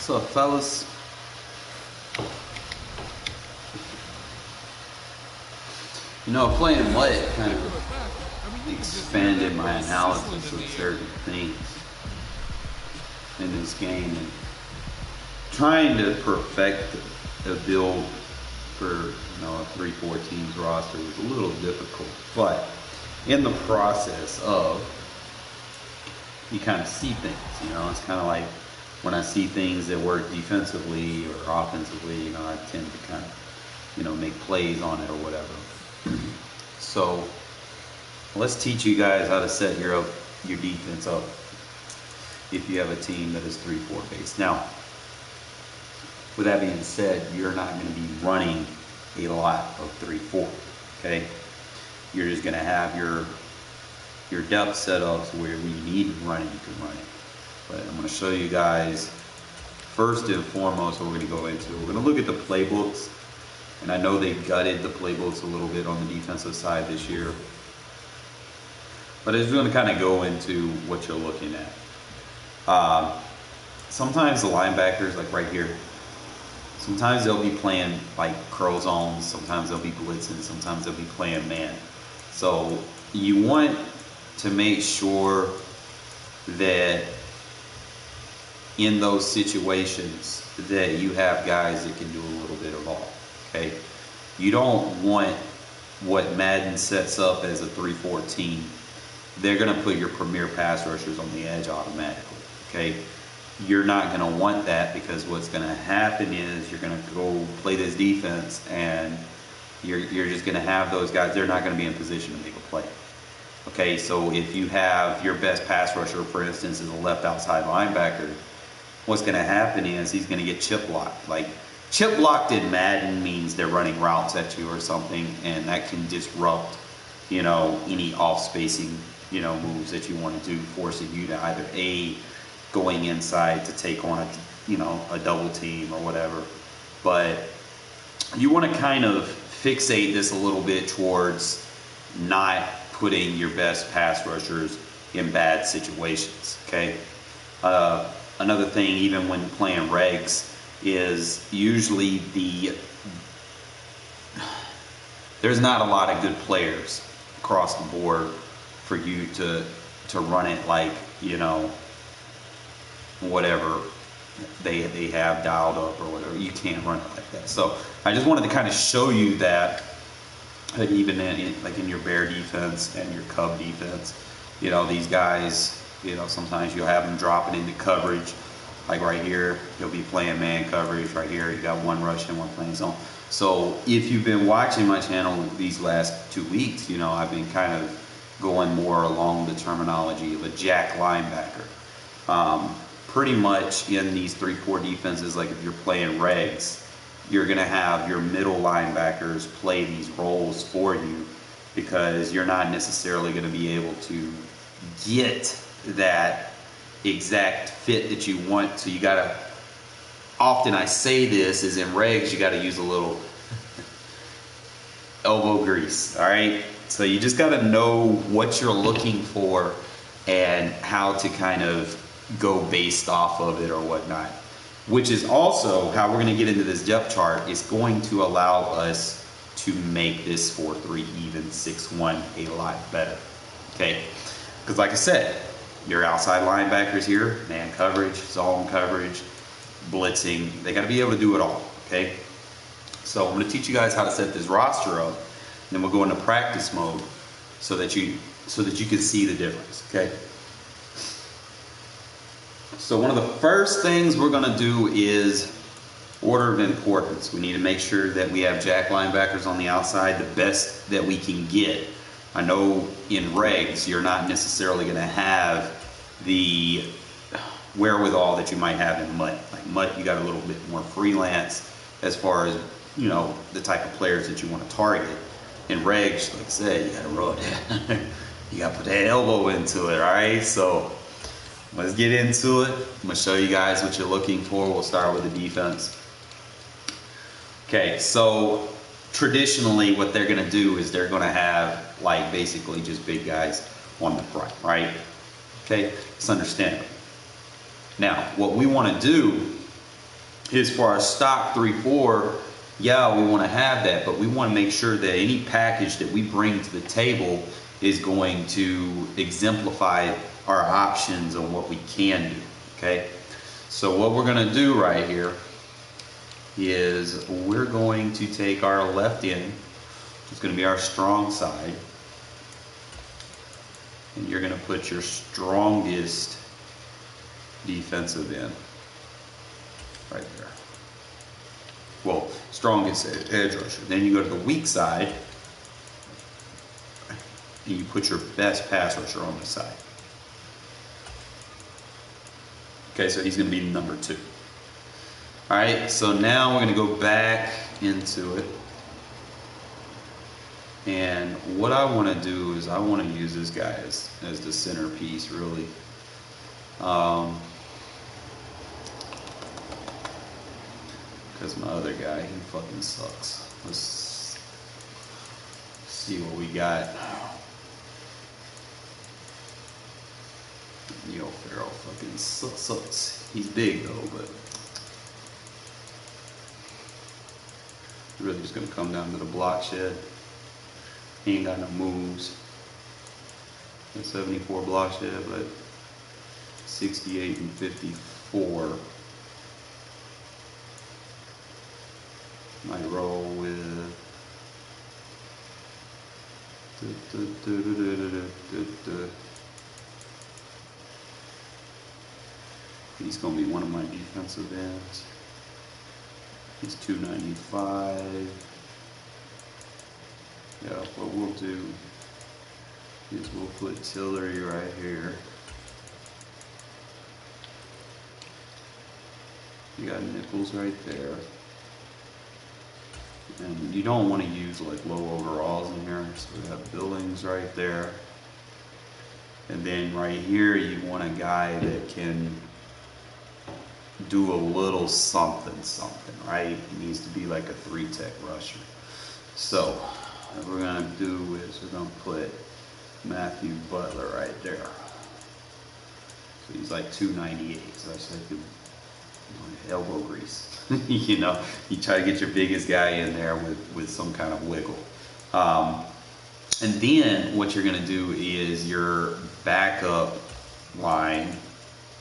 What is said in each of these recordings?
What's up, fellas? You know, playing light kind of expanded my analysis of certain things in this game, and trying to perfect a build for a 3-4 teams roster was a little difficult. But in the process of, you kind of see things. It's kind of like when I see things that work defensively or offensively, I tend to kind of, make plays on it or whatever. So let's teach you guys how to set your defense up if you have a team that is 3-4 based. Now, with that being said, you're not going to be running a lot of 3-4. Okay, you're just going to have your depth setups where we need to run it, you can run it. But I'm going to show you guys first and foremost what we're going to go into. We're going to look at the playbooks, and I know they gutted the playbooks a little bit on the defensive side this year. But I'm just going to kind of go into what you're looking at. Sometimes the linebackers, like right here, sometimes they'll be playing like curl zones, sometimes they'll be blitzing, sometimes they'll be playing man. So you want to make sure that in those situations that you have guys that can do a little bit of all. Okay, you don't want what Madden sets up as a 3-4 team. They're going to put your premier pass rushers on the edge automatically. Okay, you're not going to want that, because what's going to happen is you're going to go play this defense and you're just going to have those guys. They're not going to be in position to make a play. Okay, so if you have your best pass rusher, for instance, is a left outside linebacker, what's going to happen is he's going to get chip locked. Like, chip locked in Madden means they're running routes at you or something, and that can disrupt, any off spacing, moves that you want to do, forcing you to either going inside to take on a double team or whatever. But you want to kind of fixate this a little bit towards not putting your best pass rushers in bad situations. Okay. Another thing, even when playing regs, is usually there's not a lot of good players across the board for you to run it like, whatever they have dialed up or whatever. You can't run it like that. So I just wanted to kind of show you that even in your bear defense and your cub defense, these guys, sometimes you'll have them dropping into coverage. Like right here, you'll be playing man coverage. Right here, you got one rush and one playing zone. So if you've been watching my channel these last 2 weeks, I've been kind of going more along the terminology of a jack linebacker. Pretty much in these 3-4 defenses, like if you're playing regs, you're going to have your middle linebackers play these roles for you, because you're not necessarily going to be able to get that exact fit that you want. So you got to, often I say this is in regs, you got to use a little elbow grease. All right. So you just got to know what you're looking for and how to kind of go based off of it or whatnot, which is also how we're going to get into this depth chart. It's going to allow us to make this 4-3 even 6-1 a lot better. Okay. Because like I said, your outside linebackers here, man coverage, zone coverage, blitzing, they got to be able to do it all. Okay. So I'm going to teach you guys how to set this roster up, and then we'll go into practice mode so that you can see the difference. Okay. So one of the first things we're going to do is order of importance. We need to make sure that we have jack linebackers on the outside, the best that we can get. I know in regs, you're not necessarily going to have the wherewithal that you might have in MUT. Like MUT, you got a little bit more freelance as far as, the type of players that you want to target. In regs, like I said, you got to roll it. You got to put that elbow into it, all right? So let's get into it. I'm going to show you guys what you're looking for. We'll start with the defense. Okay, so traditionally what they're going to do is they're going to have like basically just big guys on the front, right? Okay, it's understandable. Now, what we want to do is for our stock 3-4, yeah, we want to have that, but we want to make sure that any package that we bring to the table is going to exemplify our options on what we can do, okay? So what we're going to do right here is we're going to take our left end, it's going to be our strong side, and you're going to put your strongest defensive end right there. Well, strongest edge rusher. Then you go to the weak side, and you put your best pass rusher on the side. Okay, so he's going to be number 2. All right, so now we're going to go back into it. And what I want to do is I want to use this guy as the centerpiece, really. Because my other guy, he fucking sucks. Let's see what we got. Yo, Farrell fucking sucks. He's big though, but really just gonna come down to the block shed. He ain't got no moves. A 74 block shed, but 68 and 54. Might roll with he's gonna be one of my defensive ends. He's 295. Yeah, what we'll do is we'll put Tillery right here. You got Nichols right there. And you don't want to use like low overalls in here, so we have Billings right there. And then right here you want a guy that can do a little something, right? He needs to be like a 3-tech rusher. So what we're gonna do is we're gonna put Matthew Butler right there. So he's like 298, so that's like the elbow grease. You know, you try to get your biggest guy in there with some kind of wiggle. And then what you're gonna do is your backup line,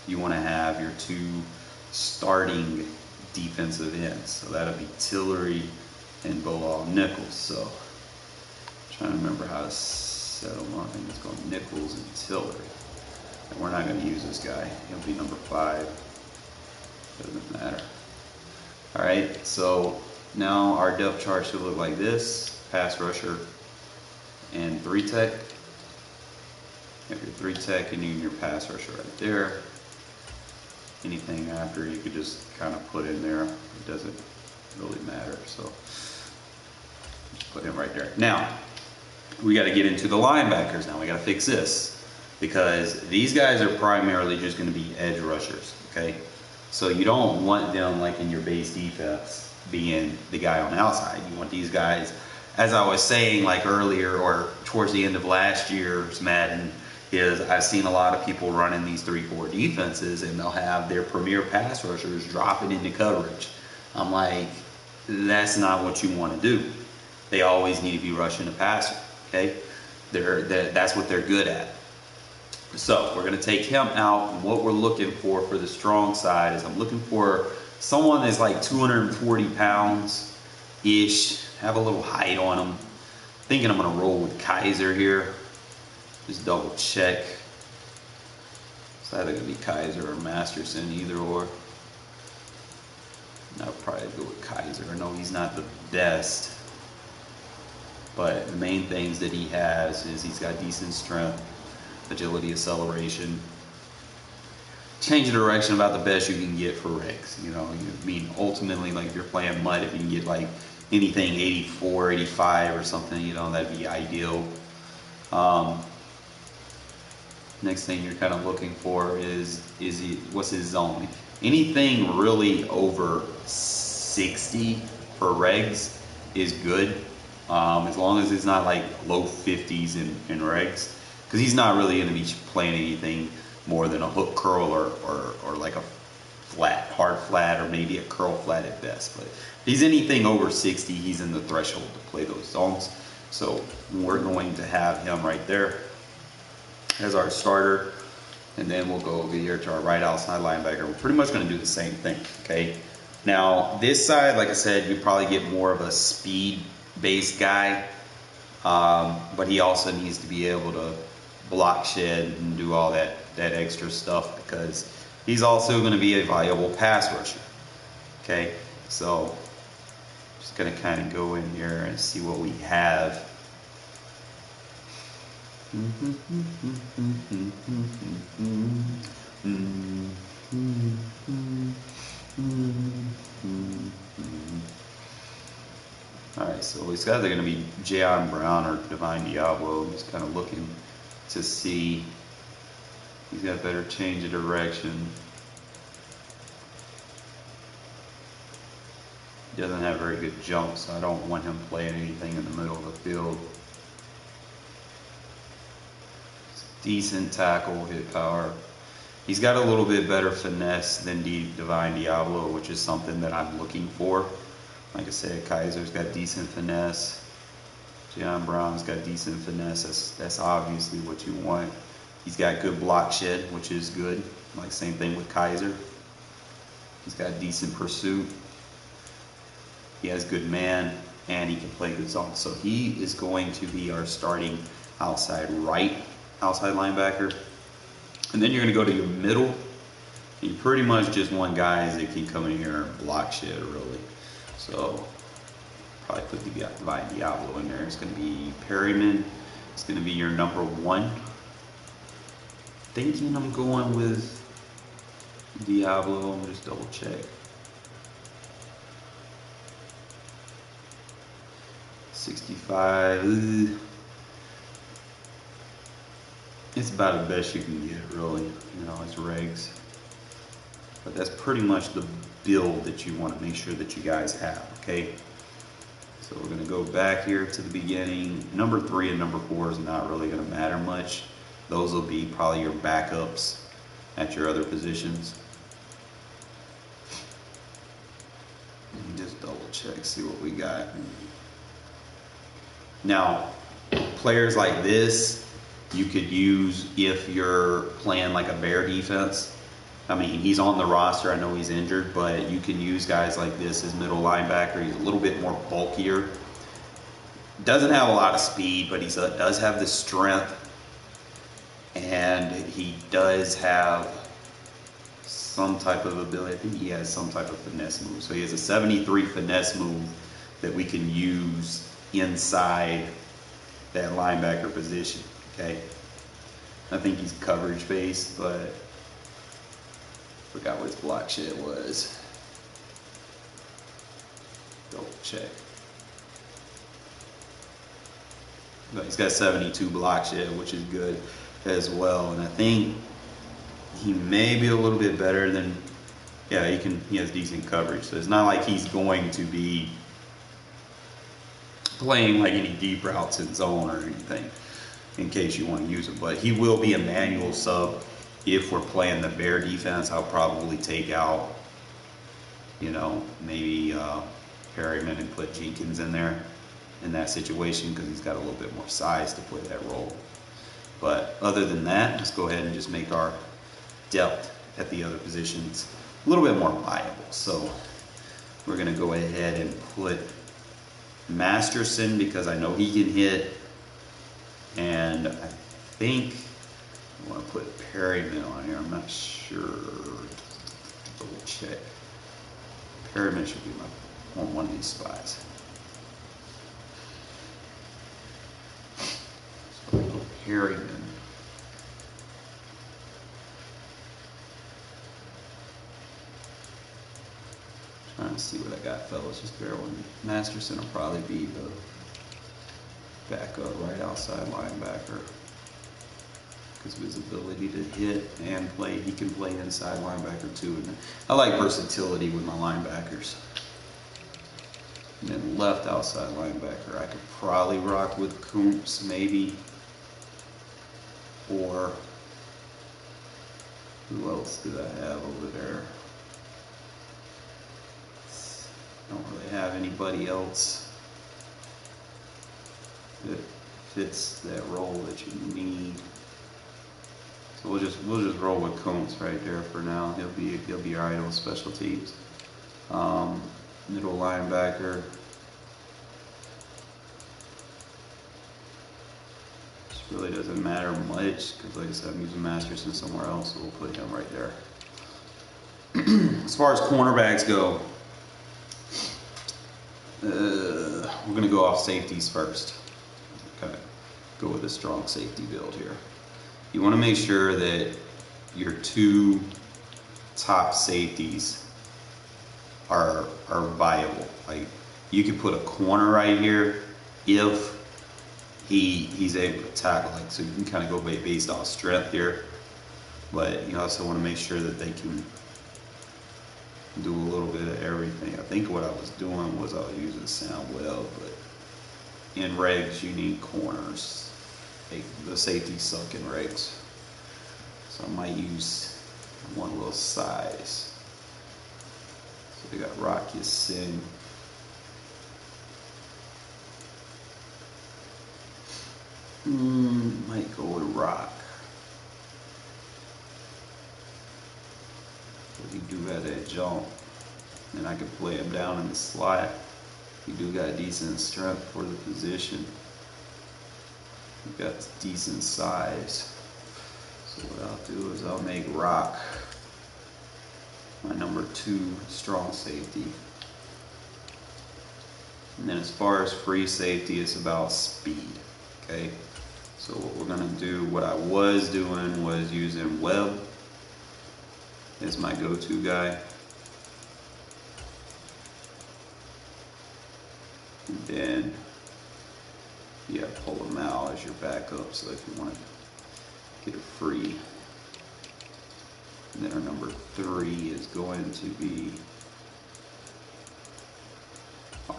you wanna have your 2 starting defensive ends. So that'll be Tillery and Bilal Nichols. So I'm trying to remember how to set them up. I think it's called Nichols and Tillery. And we're not gonna use this guy. He'll be number 5. Doesn't matter. All right, so now our depth chart should look like this. Pass rusher and 3-tech. You have your 3-tech and your pass rusher right there. Anything after you could just kind of put in there. It doesn't really matter, so just put him right there. Now, we got to get into the linebackers now. We got to fix this because these guys are primarily just going to be edge rushers, okay? So you don't want them like in your base defense being the guy on the outside. You want these guys, as I was saying like earlier or towards the end of last year's Madden, is I've seen a lot of people running these 3-4 defenses and they'll have their premier pass rushers dropping into coverage. I'm like, that's not what you want to do. They always need to be rushing the passer, okay? That's what they're good at. So we're going to take him out, and what we're looking for the strong side is I'm looking for someone that's like 240 pounds-ish, have a little height on him. Thinking I'm going to roll with Kaiser here. Just double check. It's either going to be Kaiser or Masterson, either or. I'll probably go with Kaiser. I know he's not the best, but the main things that he has is he's got decent strength, agility, acceleration. Change of direction about the best you can get for Regs. You know, I mean, ultimately, like if you're playing mud, if you can get like anything 84, 85 or something, you know, that'd be ideal. Next thing you're kind of looking for is what's his zone? Anything really over 60 for Regs is good, as long as it's not like low 50s in Regs, because he's not really going to be playing anything more than a hook curl or like a flat, hard flat, or maybe a curl flat at best. But if he's anything over 60, he's in the threshold to play those zones. So we're going to have him right there as our starter. And then we'll go over here to our right outside linebacker. We're pretty much going to do the same thing, okay? Now, this side, like I said, you probably get more of a speed-based guy. But he also needs to be able to block shed and do all that extra stuff, because he's also going to be a valuable pass rusher. Okay, so just going to kind of go in here and see what we have. Alright, so these guys are going to be Jayon Brown or Divine Diablo. I'm just kind of looking to see. He's got better change of direction. He doesn't have very good jump, so I don't want him playing anything in the middle of the field. Decent tackle, hit power. He's got a little bit better finesse than Divine Diablo, which is something that I'm looking for. Like I said, Kaiser's got decent finesse. Jayon Brown's got decent finesse. That's obviously what you want. He's got good block shed, which is good. Like same thing with Kaiser. He's got decent pursuit. He has good man, and he can play good zone. So he is going to be our starting outside linebacker. And then you're going to go to your middle. You pretty much just want guys that can come in here and block shed, really. So probably put the Divine Diablo in there. It's going to be Perryman. It's going to be your number 1. Thinking I'm going with Diablo. Let me just double check. 65. It's about the best you can get, really. You know, it's Regs. But that's pretty much the build that you want to make sure that you guys have, okay? So we're going to go back here to the beginning. Number 3 and number 4 is not really going to matter much. Those will be probably your backups at your other positions. Let me just double check, see what we got. Now, players like this, you could use if you're playing like a bear defense. I mean, he's on the roster. I know he's injured, but you can use guys like this as middle linebacker. He's a little bit more bulkier. Doesn't have a lot of speed, but he does have the strength. And he does have some type of ability. I think he has some type of finesse move. So he has a 73 finesse move that we can use inside that linebacker position. Okay. I think he's coverage based, but forgot what his block shed was. Double check. But he's got 72 block shed, which is good as well. And I think he may be a little bit better than, yeah, he has decent coverage. So it's not like he's going to be playing like any deep routes in zone or anything, in case you want to use him. But he will be a manual sub. If we're playing the bear defense, I'll probably take out, you know, maybe Perryman and put Jenkins in there in that situation, because he's got a little bit more size to play that role. But other than that, let's go ahead and just make our depth at the other positions a little bit more viable. So we're going to go ahead and put Masterson, because I know he can hit, and I think I want to put Perryman on here. I'm not sure. Double check. Perryman should be on one of these spots. So we'll put Perryman. Trying to see what I got, fellas. Just bear with me. Masterson will probably be the backup right outside linebacker, because of his ability to hit and play. He can play inside linebacker too. And I like versatility with my linebackers. And then left outside linebacker, I could probably rock with Coombs maybe. Or who else did I have over there? Don't really have anybody else that fits that role that you need. So we'll just roll with Combs right there for now. He'll be alright on special teams. Middle linebacker. This really doesn't matter much because, like I said, I'm using Masterson somewhere else, so we'll put him right there. As far as cornerbacks go, we're gonna go off safeties first. Okay, go with a strong safety build here. You want to make sure that your two top safeties are viable. Like, you could put a corner right here if he's able to tackle. Like, so you can kind of go based off strength here, but you also want to make sure that they can do a little bit of everything. I think what I was doing was I was using sound well, but in regs you need corners. The safeties suck in regs, so I might use one little size. So we got Rocky Sin. Might go with Rock. But he do have that jump, and I can play him down in the slot. He do got decent strength for the position. He got decent size. So what I'll do is I'll make Rock my number 2 strong safety. And then as far as free safety, it's about speed. Okay, so what we're gonna do, what I was doing was using Webb as my go-to guy. And then pull him out as your backup, so if you want to get a free. And then our number 3 is going to be fine.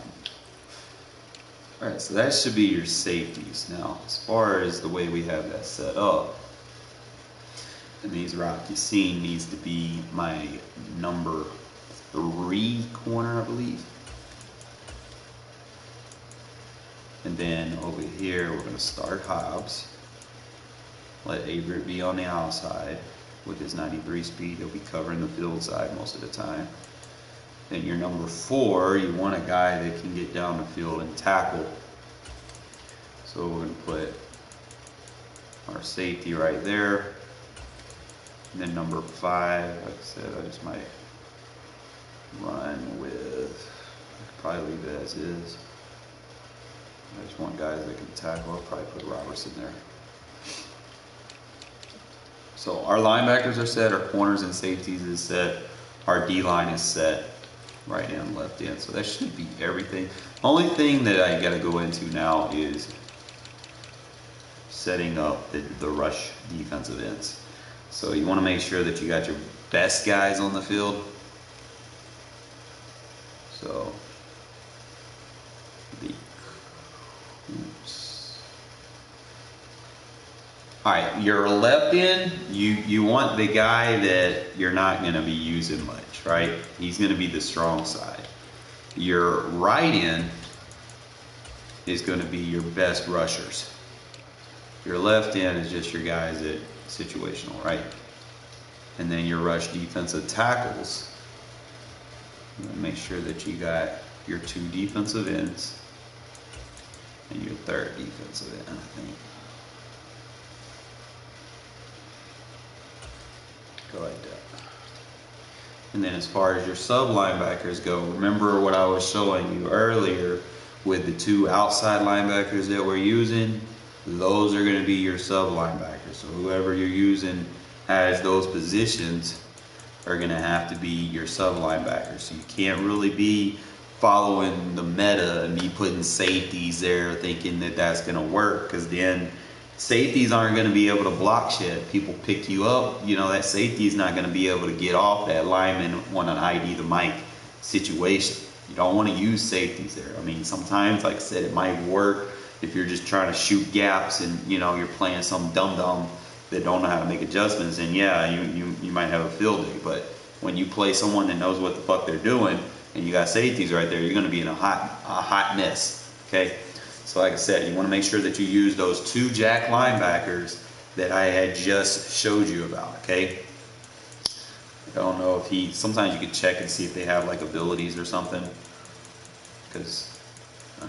Alright, so that should be your safeties. Now, as far as the way we have that set up, and these Rocky Scene needs to be my number 3 corner, I believe. And then over here, we're going to start Hobbs. Let Averett be on the outside with his 93 speed. He'll be covering the field side most of the time. Then your number 4, you want a guy that can get down the field and tackle. So we're going to put our safety right there. And then number 5, like I said, I just might run with, probably leave it as is. I just want guys that can tackle. I'll probably put Robertson there. So our linebackers are set, our corners and safeties is set, our D-line is set, right end, left end. So that should be everything. Only thing that I gotta go into now is setting up the rush defensive ends. So you wanna make sure that you got your best guys on the field. So Alright, your left end, you want the guy that you're not going to be using much, right? He's going to be the strong side. Your right end is going to be your best rushers. Your left end is just your guys that situational, right? And then your rush defensive tackles, make sure that you got your 2 defensive ends and your 3rd defensive end, I think. Go like that. And then as far as your sub linebackers go, remember what I was showing you earlier with the 2 outside linebackers that we're using? Those are going to be your sub linebackers. So whoever you're using as those positions are going to have to be your sub linebackers. So you can't really be following the meta and be putting safeties there thinking that that's going to work, because then safeties aren't going to be able to block shit. People pick you up, you know, that safety is not going to be able to get off that lineman on an ID the mic situation. You don't want to use safeties there. I mean, sometimes, like I said, it might work if you're just trying to shoot gaps and, you know, you're playing some dum-dum that don't know how to make adjustments, and yeah, you might have a field day. But when you play someone that knows what the fuck they're doing and you got safeties right there, you're going to be in a hot mess. Okay, so like I said, you want to make sure that you use those 2 jack linebackers that I had just showed you about. Okay, I don't know if sometimes you can check and see if they have like abilities or something, because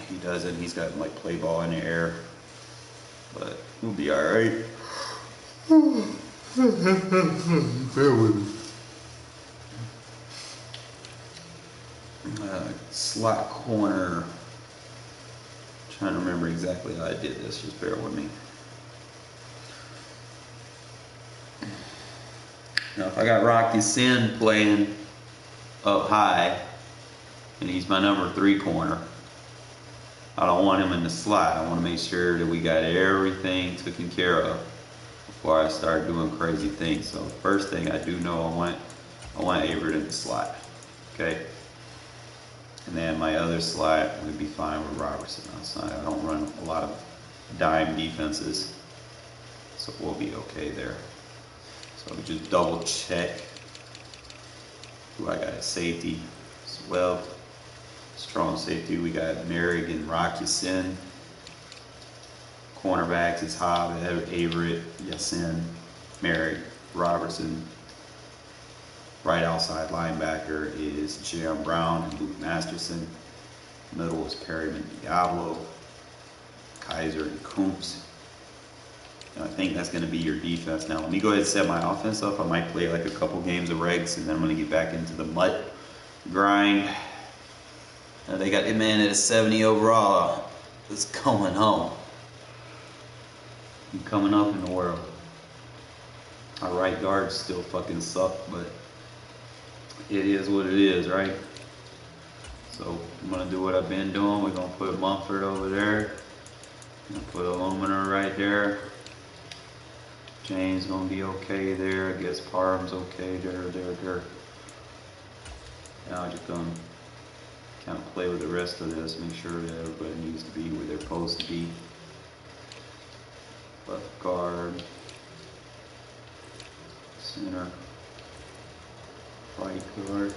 he doesn't. He's got like play ball in the air, but we'll be all right. Bear with me. Slot corner. Trying to remember exactly how I did this. Just bear with me. Now, if I got Rocky Sin playing up high, and he's my number 3 corner, I don't want him in the slot. I want to make sure that we got everything taken care of before I start doing crazy things. So first thing I do know, I want Averett in the slot. Okay. And then my other slot would be fine with Robertson outside. I don't run a lot of dime defenses, so we'll be okay there. So we just double check who I got at safety as well. Strong safety, we got Merrick and Rocky Sin. Cornerbacks is Hobb, Averett, Yasin, Merrick, Robertson. Right outside linebacker is Jerome Brown and Luke Masterson. Middle is Perryman Diablo, Kaiser and Coombs. And I think that's going to be your defense. Now let me go ahead and set my offense up. I might play like a couple games of Regs, and then I'm going to get back into the MUT grind. Now they got the man at a 70 overall. It's going home. I'm coming up in the world. Our right guards still fucking suck, but it is what it is, right? So I'm gonna do what I've been doing. We're gonna put Mumford over there. I'm gonna put Aluminum right there. James gonna be okay there. I guess Parham's okay there. Now I'm just gonna kind of play with the rest of this, make sure that everybody needs to be where they're supposed to be. Left guard, center, right guard.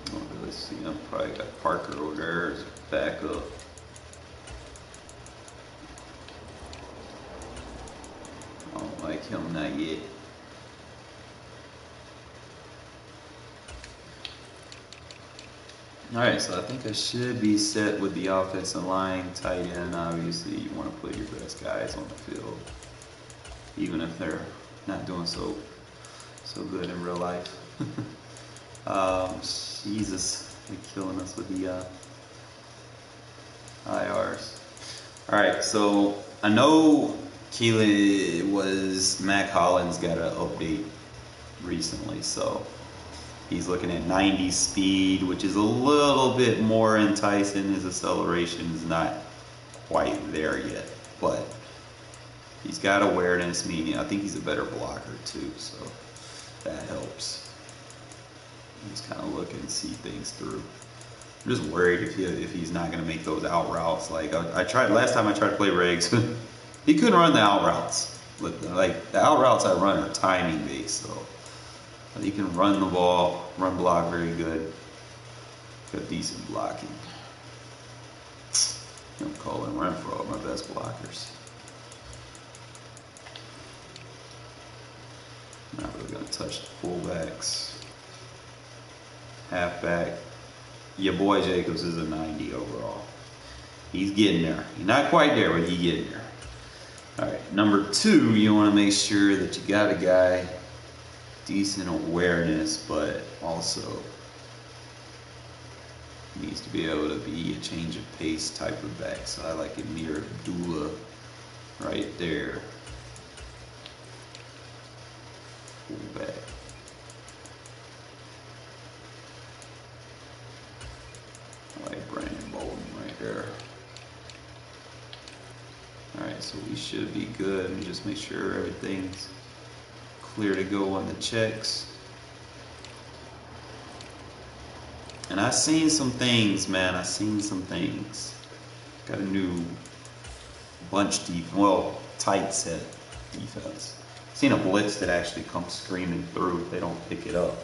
I don't really see him. Probably got Parker over there as backup. I don't like him, not yet. Alright, so I think I should be set with the offensive line. Tight end, obviously, you want to put your best guys on the field, even if they're not doing so good in real life. Jesus, they're killing us with the IRs. Alright, so I know Mac Hollins got an update recently, so he's looking at 90 speed, which is a little bit more enticing. His acceleration is not quite there yet, but he's got awareness, meaning I think he's a better blocker too, so that helps. Just kind of look and see things through. I'm just worried if he's not going to make those out routes. Like I tried last time I tried to play Regs, he couldn't run the out routes. Like the out routes I run are timing based, so he can run the ball, run block very good. Got decent blocking. I'm calling Renfrow my best blockers. Not really gonna touch the fullbacks. Halfback. Your boy Jacobs is a 90 overall. He's getting there. He's not quite there, but he's getting there. Alright, number 2, you want to make sure that you got a guy decent awareness, but also needs to be able to be a change of pace type of back. So I like Amir Abdullah right there. Fullback. I like Brandon Bolden right there. Alright, so we should be good. Let me just make sure everything's clear to go on the checks. And I've seen some things, man. I've seen some things. Got a new bunch defense, well, tight set defense. Seen a blitz that actually comes screaming through if they don't pick it up.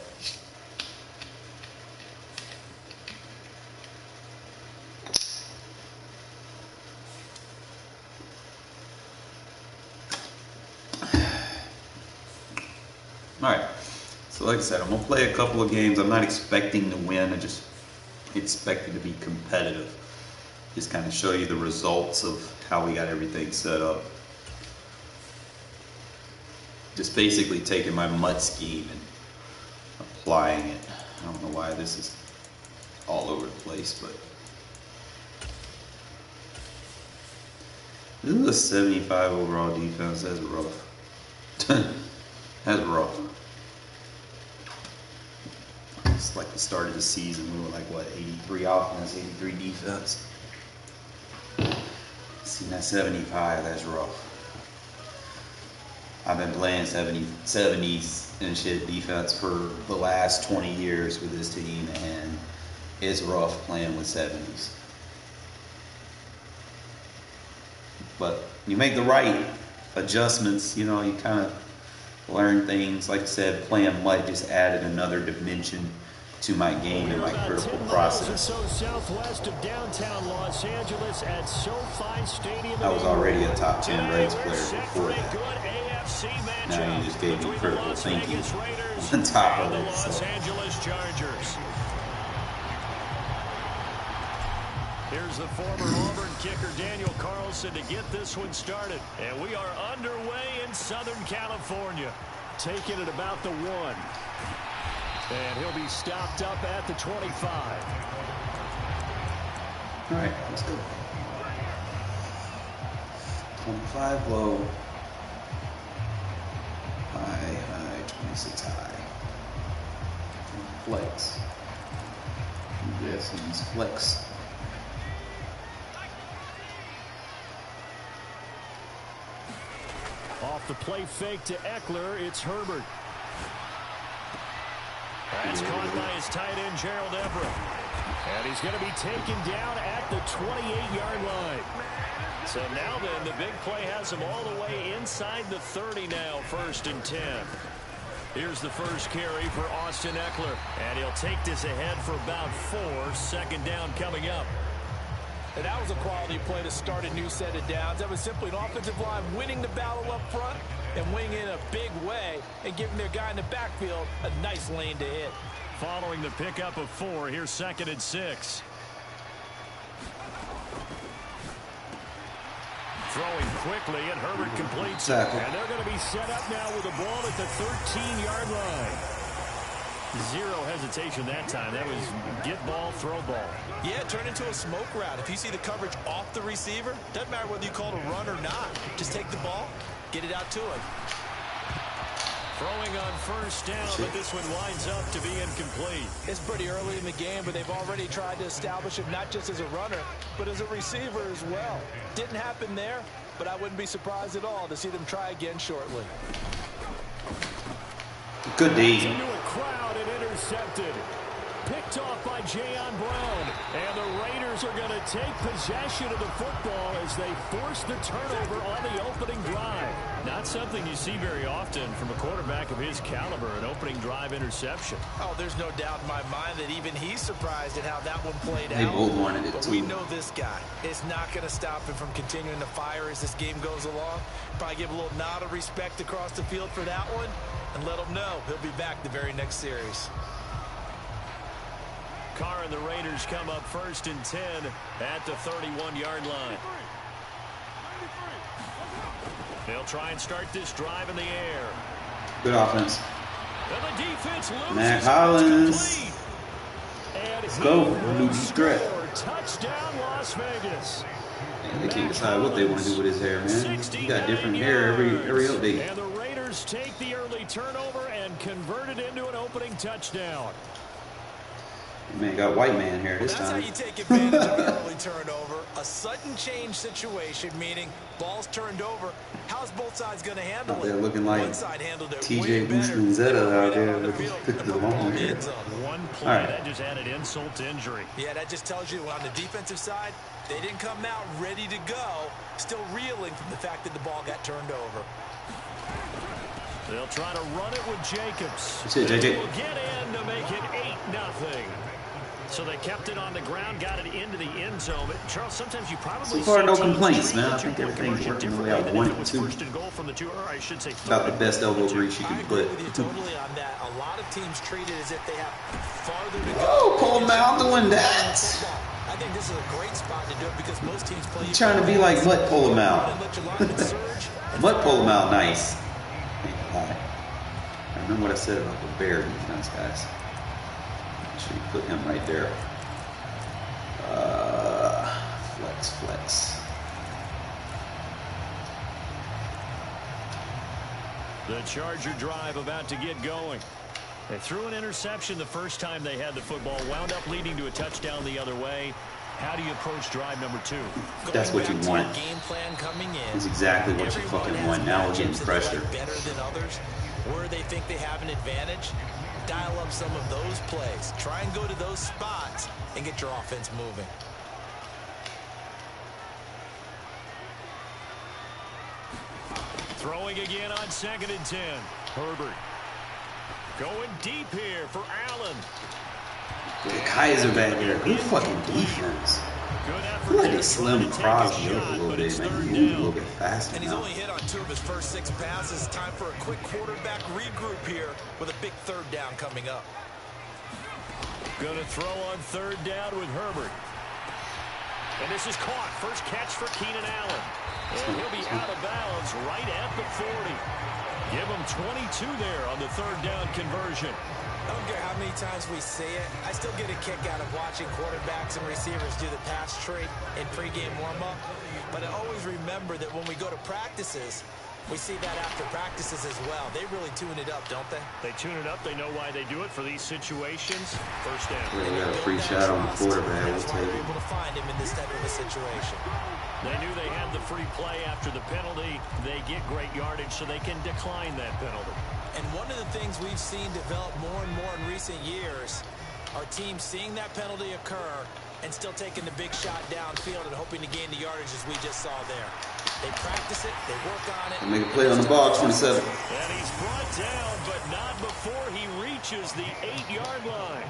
Alright, so like I said, I'm going to play a couple of games. I'm not expecting to win, I just expect it to be competitive. Just kind of show you the results of how we got everything set up. Just basically taking my MUT scheme and applying it. I don't know why this is all over the place, but this is a 75 overall defense. That's rough. That's rough. It's like the start of the season. We were like, what, 83 offense, 83 defense. See, that 75, that's rough. I've been playing 70s and shit defense for the last 20 years with this team, and it's rough playing with 70s. But you make the right adjustments, you know, you kind of learn things. Like I said, playing MUT just added another dimension to my game and my critical process. Southwest of downtown Los Angeles at SoFi Stadium. I was already a top 10 Regs player before that. Now you just gave me critical thinking on top of it. Los Angeles Chargers. Here's the former Auburn kicker Daniel Carlson to get this one started. And we are underway in Southern California. Taking it about the 1. And he'll be stopped up at the 25. All right, let's go. 25 low. High, 26 high. Flex. Yes, he's flex. Off the play fake to Eckler, it's Herbert. That's caught by his tight end, Gerald Everett. And he's going to be taken down at the 28-yard line. So now then, the big play has him all the way inside the 30 now, 1st and 10. Here's the first carry for Austin Eckler. And he'll take this ahead for about 4. 2nd down coming up. And that was a quality play to start a new set of downs. That was simply an offensive line winning the battle up front and winning in a big way and giving their guy in the backfield a nice lane to hit. Following the pickup of 4, here's 2nd and 6. Throwing quickly, and Herbert completes it. And they're going to be set up now with the ball at the 13-yard line. 0 hesitation that time. That was get ball, throw ball. Yeah, turn into a smoke route. If you see the coverage off the receiver, doesn't matter whether you call it a run or not. Just take the ball, get it out to him. Throwing on 1st down, but this one winds up to be incomplete. It's pretty early in the game, but they've already tried to establish him not just as a runner, but as a receiver as well. Didn't happen there, but I wouldn't be surprised at all to see them try again shortly. Good D. Into a crowd and intercepted. Picked off by Jayon Brown. And the Raiders are going to take possession of the football as they force the turnover on the opening drive. Not something you see very often from a quarterback of his caliber, an opening drive interception. Oh, there's no doubt in my mind that even he's surprised at how that one played out. They both wanted it but too. we know this guy. It's not going to stop him from continuing to fire as this game goes along. Probably give a little nod of respect across the field for that one and let him know he'll be back the very next series. Carr and the Raiders come up 1st and 10 at the 31-yard line. They'll try and start this drive in the air. Good offense. And the defense loses. Matt Hollins. Let's go. Luigi Stretch. Touchdown, Las Vegas. And they can't decide what they want to do with his hair, man. He got different hair every update. And the Raiders take the early turnover and convert it into an opening touchdown. Man, got white man hair this That's time. how you take advantage of an early turnover. A sudden change situation, meaning balls turned over. How's both sides going to handle it? They're looking like One side handled it TJ Bushmanzetta out there with the long hair. One play that just added insult to injury. Yeah, that just tells you on the defensive side, they didn't come out ready to go, still reeling from the fact that the ball got turned over. They'll try to run it with Jacobs. That's it, JJ. Will get in to make it 8-0. So they kept it on the ground, got it into the end zone. But Charles, sometimes you probably so far no complaints, man. I think everything's working the way I want it to. About the best elbow grease you can put. Totally on that. A lot of teams treat it as if they have farther to go. Oh, pull him out doing that. I think this is a great spot to do it because most teams play. He's trying to be like Mutt, pull him out. Mutt, pull him out, nice. I remember what I said about the Bear defense, guys. Make sure you put him right there. Flex. The Charger drive about to get going. They threw an interception the first time they had the football, wound up leading to a touchdown the other way. How do you approach drive number 2? That's what you want. Game plan coming in. That's exactly what you fucking want. Now we're getting pressure. Better than others, where they think they have an advantage. Dial up some of those plays. Try and go to those spots and get your offense moving. Throwing again on 2nd and 10. Herbert. Going deep here for Allen. The Kaiser back there. Good fucking defense. I feel like they slimmed Crosby up a little bit, man. He moved a little bit faster And he's now. only hit on 2 of his first 6 passes. Time for a quick quarterback regroup here with a big 3rd down coming up. Going to throw on 3rd down with Herbert. And this is caught. First catch for Keenan Allen. And he'll be out of bounds right at the 40. Give him 22 there on the 3rd down conversion. I don't care how many times we see it. I still get a kick out of watching quarterbacks and receivers do the pass tree in pregame warm-up. But I always remember that when we go to practices, we see that after practices as well. They really tune it up, don't they? They tune it up. They know why they do it for these situations. First down. We got a free shot on the quarterback. We'll That's why take they're it. able to find him in this type of a situation. They knew they had the free play after the penalty. They get great yardage, so they can decline that penalty. And one of the things we've seen develop more and more in recent years are teams seeing that penalty occur and still taking the big shot downfield and hoping to gain the yardage as we just saw there. They practice it, they work on it. Make a play on the ball, 27. And he's brought down, but not before he reaches the 8-yard line.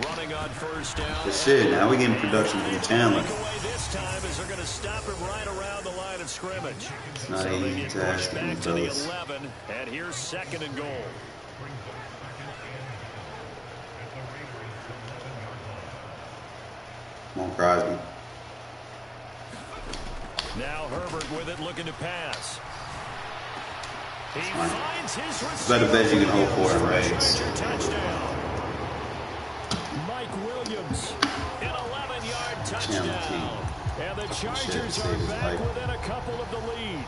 Running on first down. Good shit. Now we're getting production from Chandler. This time is they're going to stop him right around the line of scrimmage. It's not So they easy get to pushed ask back him, to the fellas. 11, and here's 2nd and goal. Come on, Crosby. Now Herbert with it, looking to pass. He finds his receiver. Better bet you can hope for him, Regs. Touchdown. Mike Williams, an 11-yard touchdown. And the Chargers are back within a couple of the lead.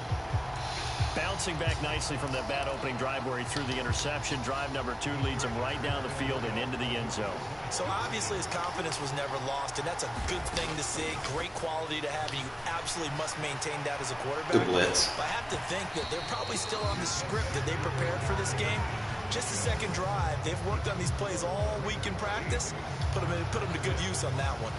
Bouncing back nicely from that bad opening drive where he threw the interception. Drive number 2 leads him right down the field and into the end zone. So obviously his confidence was never lost, and that's a good thing to see. Great quality to have. You absolutely must maintain that as a quarterback. The blitz. But I have to think that they're probably still on the script that they prepared for this game. Just the second drive. They've worked on these plays all week in practice. Put them to good use on that one.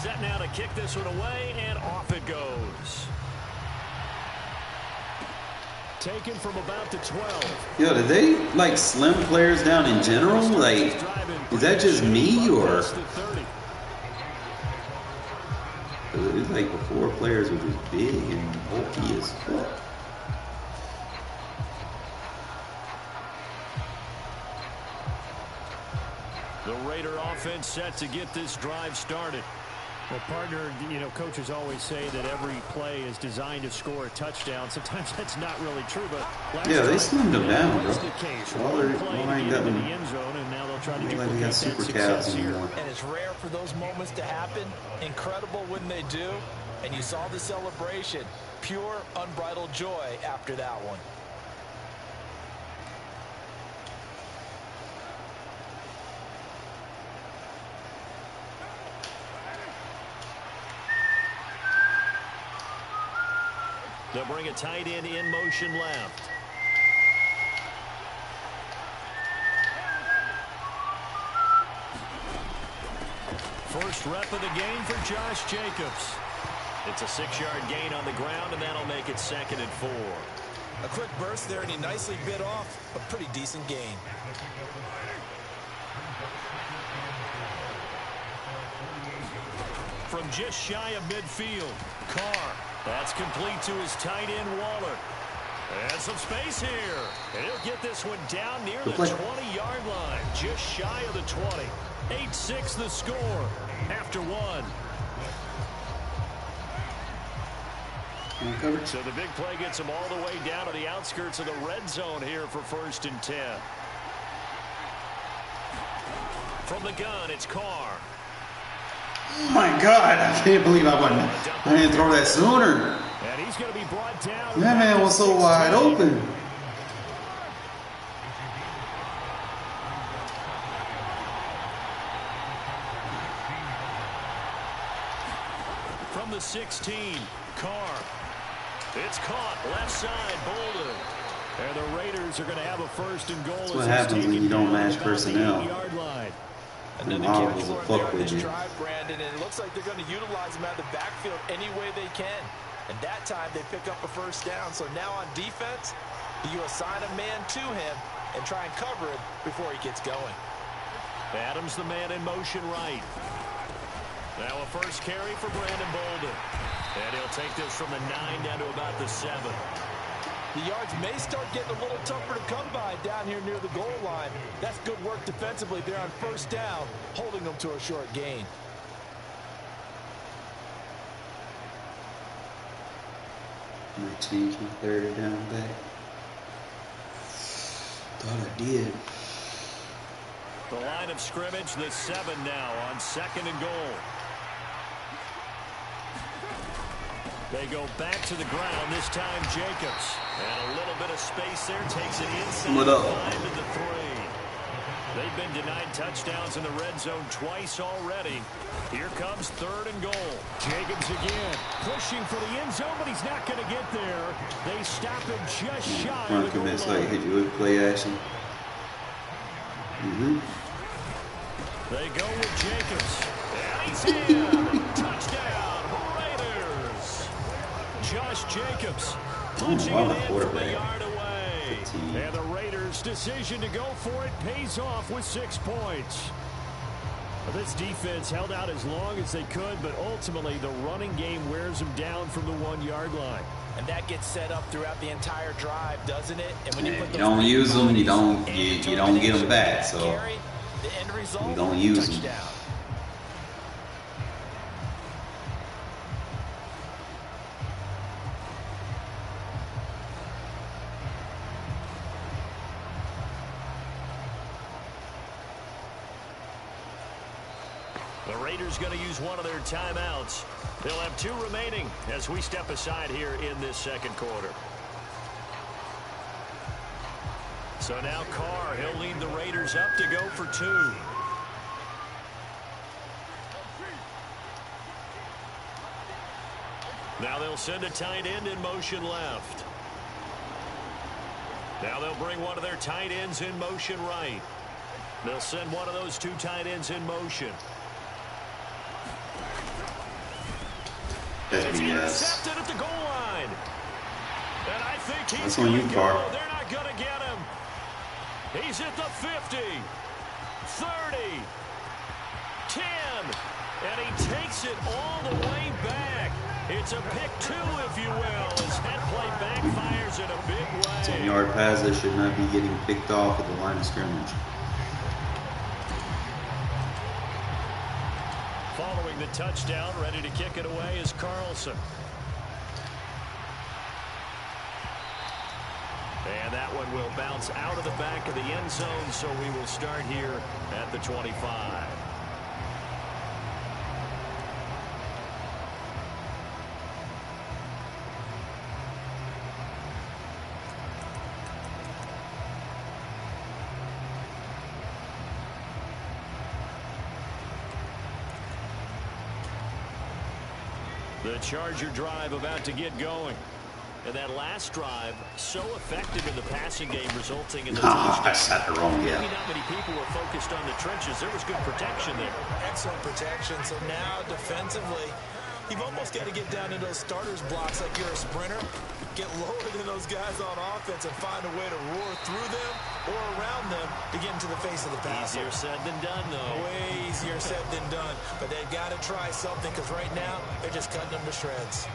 Set now to kick this one away, and off it goes. Taken from about the 12. Yo, did they, like, slim players down in general? Like, is that just me, or? It was like before players were just big and bulky as fuck. The Raider offense set to get this drive started. Well, partner, you know, coaches always say that every play is designed to score a touchdown. Sometimes that's not really true, but Yeah, they slimmed them down, bro. the case. Well, I ain't got in the them. end zone, and now they'll try to Like duplicate they got that super success calves here. anymore. And it's rare for those moments to happen. Incredible when they do. And you saw the celebration. Pure, unbridled joy after that one. They'll bring a tight end in motion left. First rep of the game for Josh Jacobs. It's a 6-yard gain on the ground, and that'll make it 2nd and 4. A quick burst there, and he nicely bit off a pretty decent gain. From just shy of midfield, Carr. That's complete to his tight end, Waller. And some space here. And he'll get this one down near the 20-yard line. Just shy of the 20. 8-6 the score after one. So the big play gets him all the way down to the outskirts of the red zone here for 1st and 10. From the gun, it's Carr. Oh my God, I can't believe I didn't throw that sooner. And he's going to be brought down. That man was so wide open. From the 16, Carr. It's caught left side, Bolden. And the Raiders are going to have a 1st and goal. That's what happens when you don't match personnel. Another catch for him there in this drive, Brandon, and it looks like they're going to utilize him out of the backfield any way they can. And that time they pick up a 1st down. So now on defense, you assign a man to him and try and cover him before he gets going. Adams the man in motion right. Now a 1st carry for Brandon Bolden. And he'll take this from the 9 down to about the 7. The yards may start getting a little tougher to come by down here near the goal line. That's good work defensively there on 1st down, holding them to a short gain. I'm going to change my 3rd down back. Thought I did. The line of scrimmage, the 7 now on 2nd and goal. They go back to the ground, this time Jacobs. And a little bit of space there, takes it inside the 5 to the 3. They've been denied touchdowns in the red zone twice already. Here comes 3rd and goal. Jacobs again, pushing for the end zone, but he's not going to get there. They stop him just shy of the goal line. Hit you with play action. They go with Jacobs. And he's in. Touchdown, Raiders. Josh Jacobs punching it in from a yard away. And the Raiders' decision to go for it pays off with 6 points. This defense held out as long as they could, but ultimately the running game wears them down from the 1-yard line. And that gets set up throughout the entire drive, doesn't it? And when you put you don't use them, you don't get them back. So the end result, you don't use them. The Raiders going to use one of their timeouts. They'll have 2 remaining as we step aside here in this 2nd quarter. So now Carr, he'll lead the Raiders up to go for 2. Now they'll send a tight end in motion left. Now they'll bring one of their tight ends in motion right. They'll send one of those 2 tight ends in motion. That's intercepted at the goal line. And I think he's on you, Carr. They're not going to get him. He's at the 50, 30, 10, and he takes it all the way back. It's a pick 2, if you will, as that play backfires in a big way. 10-yard passes should not be getting picked off at the line of scrimmage. Following the touchdown, ready to kick it away is Carlson. And that one will bounce out of the back of the end zone, so we will start here at the 25. The Charger drive about to get going. And that last drive, so effective in the passing game, resulting in the touchdown. I sat there wrong, yeah. Maybe not many people were focused on the trenches. There was good protection there. Excellent protection. So now defensively, You've almost got to get down in those starters blocks like you're a sprinter. Get lower than those guys on offense and find a way to roar through them or around them to get into the face of the passer. Easier said than done, though. Way easier said than done. But they've got to try something because right now they're just cutting them to shreds.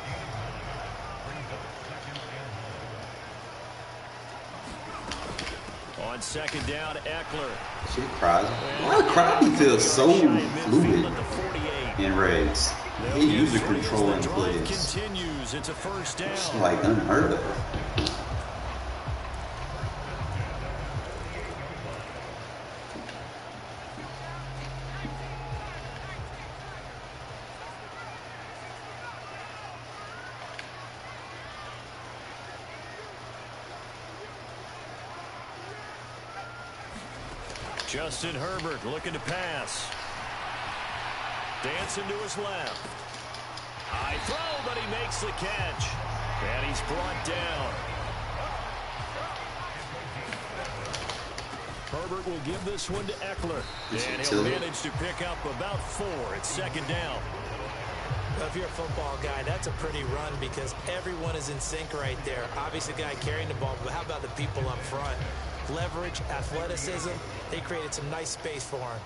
On second down, Eckler. Shit, Crosby. Why Crosby feels so fluid in Regs? His user control in plays. Continues. It's a first down. It's like unheard of. Justin Herbert looking to pass. Dancing to his left. High throw, but he makes the catch. And he's brought down. Herbert will give this one to Eckler. And he'll manage to pick up about 4 at second down. Well, if you're a football guy, that's a pretty run because everyone is in sync right there. Obviously, the guy carrying the ball, but how about the people up front? Leverage, athleticism, they created some nice space for him.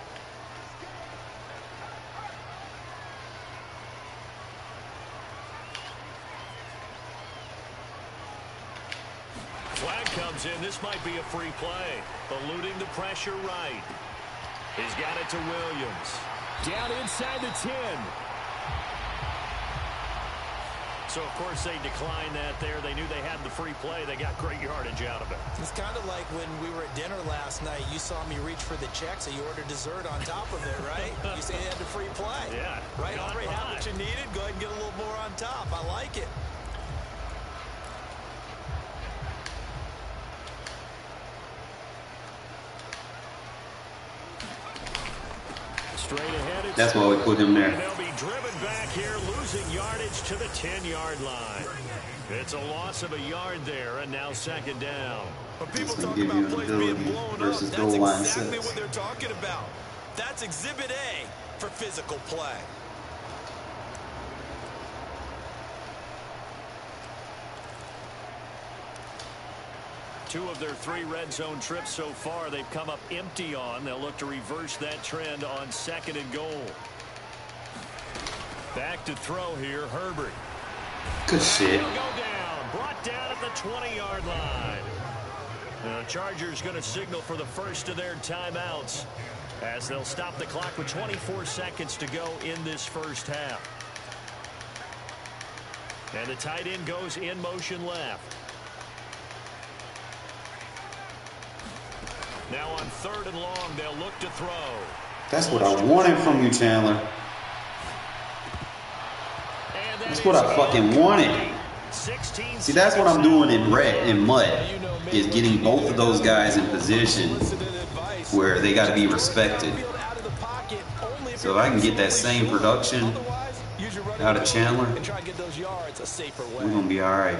Flag comes in. This might be a free play. Eluding the pressure right. He's got it to Williams. Down inside the 10. So, of course, they declined that there. They knew they had the free play. They got great yardage out of it. It's kind of like when we were at dinner last night. You saw me reach for the check, so you ordered dessert on top of it, right? You say you had the free play. Yeah. Right? Already had what you needed. Go ahead and get a little more on top. I like it. Straight ahead. That's why we put him there. And they'll be driven back here, losing yardage to the 10-yard line. It's a loss of a yard there, and now second down. When people talk about plays being blown up, that's exactly what they're talking about. That's Exhibit A for physical play. Two of their 3 red zone trips so far they've come up empty on. They'll look to reverse that trend on second and goal. Back to throw here, Herbert. Good shit. He'll go down. Brought down at the 20-yard line. The Chargers going to signal for the first of their timeouts as they'll stop the clock with 24 seconds to go in this first half. And the tight end goes in motion left. Now on third and long, they'll look to throw. That's what I wanted from you, Chandler. That's what I fucking wanted. See, that's what I'm doing in mud, is getting both of those guys in position where they got to be respected. So if I can get that same production out of Chandler, we're going to be all right.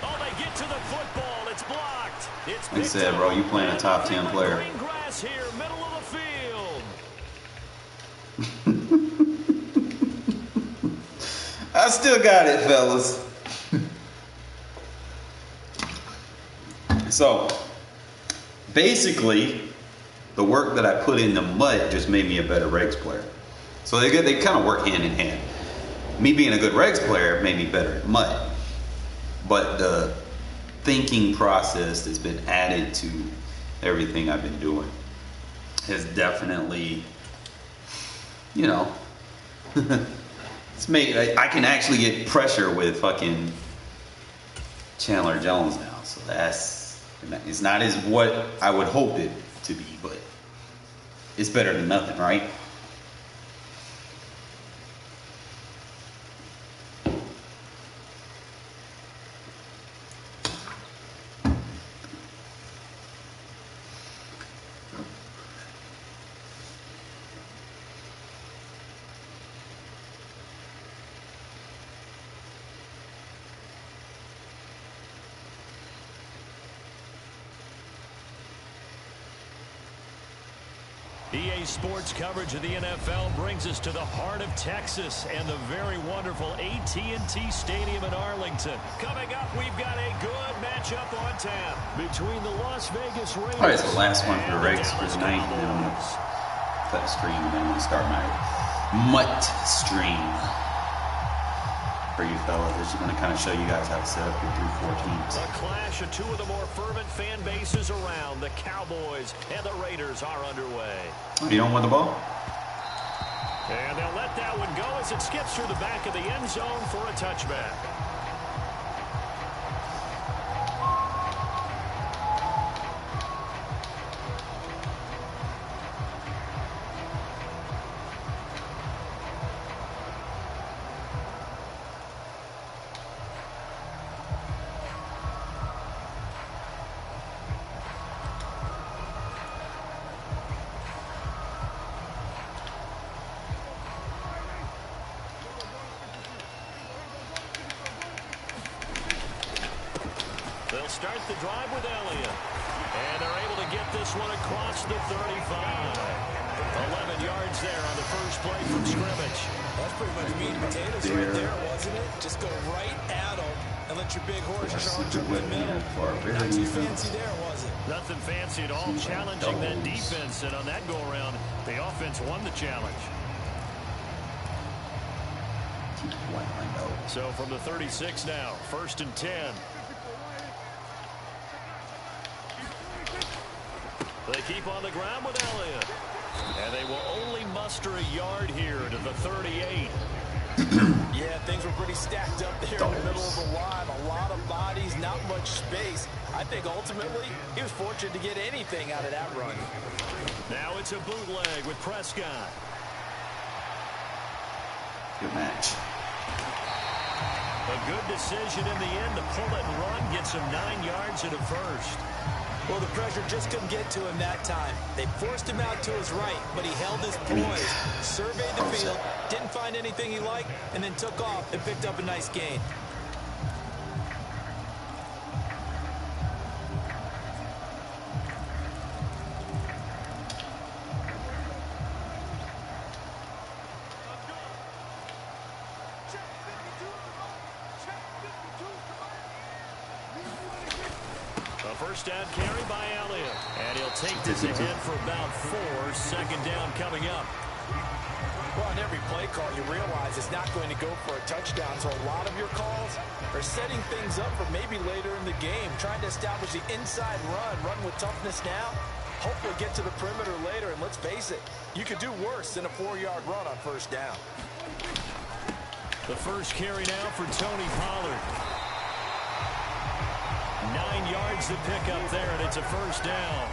Oh, they get to the football. It's blocked. Like I said, bro, you playing a top 10 player. Green grass here, middle of the field. I still got it, fellas. So, basically, the work that I put in the mud just made me a better Regs player. So they kind of work hand in hand. Me being a good Regs player made me better at mud. But the thinking process that's been added to everything I've been doing has definitely, you know, it's made, I can actually get pressure with fucking Chandler Jones now. So it's not as what I would hope it to be, but it's better than nothing, right? EA Sports coverage of the NFL brings us to the heart of Texas and the very wonderful AT&T Stadium in Arlington. Coming up, we've got a good matchup on tap between the Las Vegas Raiders. All right, so the last one for the Regs for tonight. And then I'm going to cut stream, and then I'm going to start my mutt stream for you fellas. This is going to kind of show you guys how to set up your 3-4 teams. A clash of two of the more fervent fan bases around. The Cowboys and the Raiders are underway. You don't want the ball? And they'll let that one go as it skips through the back of the end zone for a touchback. They'll start the drive with Elliott. And they're able to get this one across the 35. 11 yards there on the first play from scrimmage. That's pretty much meat and potatoes right there, wasn't it? Just go right at them and let your big horse charge up the middle. Not too fancy there, was it? Nothing fancy at all. Challenging that defense. And on that go-around, the offense won the challenge. So from the 36 now, 1st and 10. They keep on the ground with Elliott. And they will only muster a yard here to the 38. Yeah, things were pretty stacked up there in the middle of the line. A lot of bodies, not much space. I think ultimately he was fortunate to get anything out of that run. Now it's a bootleg with Prescott. Good match. A good decision in the end to pull it and run. Gets him 9 yards and a first. Well, the pressure just couldn't get to him that time. They forced him out to his right, but he held his poise, surveyed the field, didn't find anything he liked, and then took off and picked up a nice gain. First down carry by Elliott. And he'll take this ahead for about 4. 2nd down coming up. Well, on every play call, you realize it's not going to go for a touchdown. So a lot of your calls are setting things up for maybe later in the game, trying to establish the inside run with toughness now, hopefully get to the perimeter later. And let's face it, you could do worse than a 4-yard run on 1st down. The first carry now for Tony Pollard. 9 yards to pick up there, and it's a 1st down.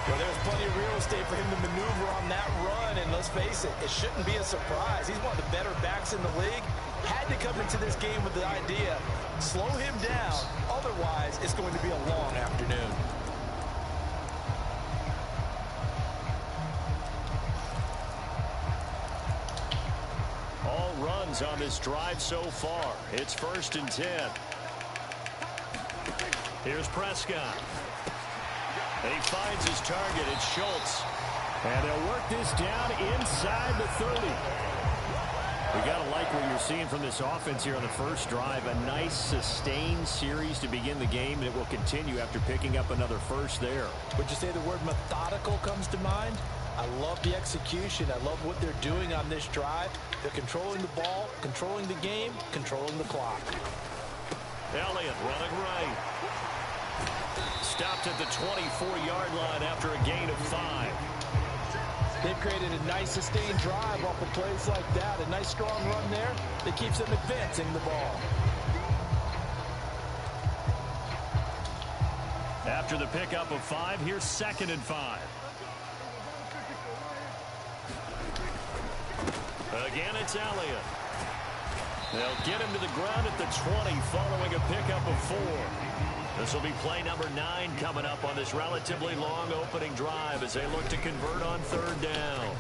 Well, there's plenty of real estate for him to maneuver on that run, and let's face it, it shouldn't be a surprise. He's one of the better backs in the league. Had to come into this game with the idea, slow him down, otherwise it's going to be a long afternoon. All runs on this drive so far. It's 1st and 10. Here's Prescott. And he finds his target. It's Schultz. And they'll work this down inside the 30. We got to like what you're seeing from this offense here on the first drive. A nice sustained series to begin the game, and it will continue after picking up another first there. Would you say the word methodical comes to mind? I love the execution. I love what they're doing on this drive. They're controlling the ball, controlling the game, controlling the clock. Elliott running right. Stopped at the 24-yard line after a gain of 5. They've created a nice sustained drive off of plays like that. A nice strong run there that keeps them advancing the ball. After the pickup of 5, here's 2nd and 5. Again, it's Elliott. They'll get him to the ground at the 20 following a pickup of 4. This will be play number 9 coming up on this relatively long opening drive as they look to convert on 3rd down.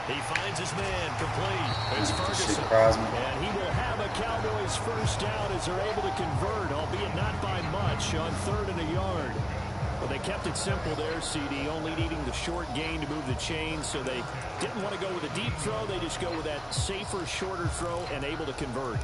He finds his man complete. It's Ferguson. And he will have a Cowboys 1st down as they're able to convert, albeit not by much, on 3rd and a yard. Well, they kept it simple there, CD, only needing the short gain to move the chains, so they didn't want to go with a deep throw. They just go with that safer, shorter throw and able to convert.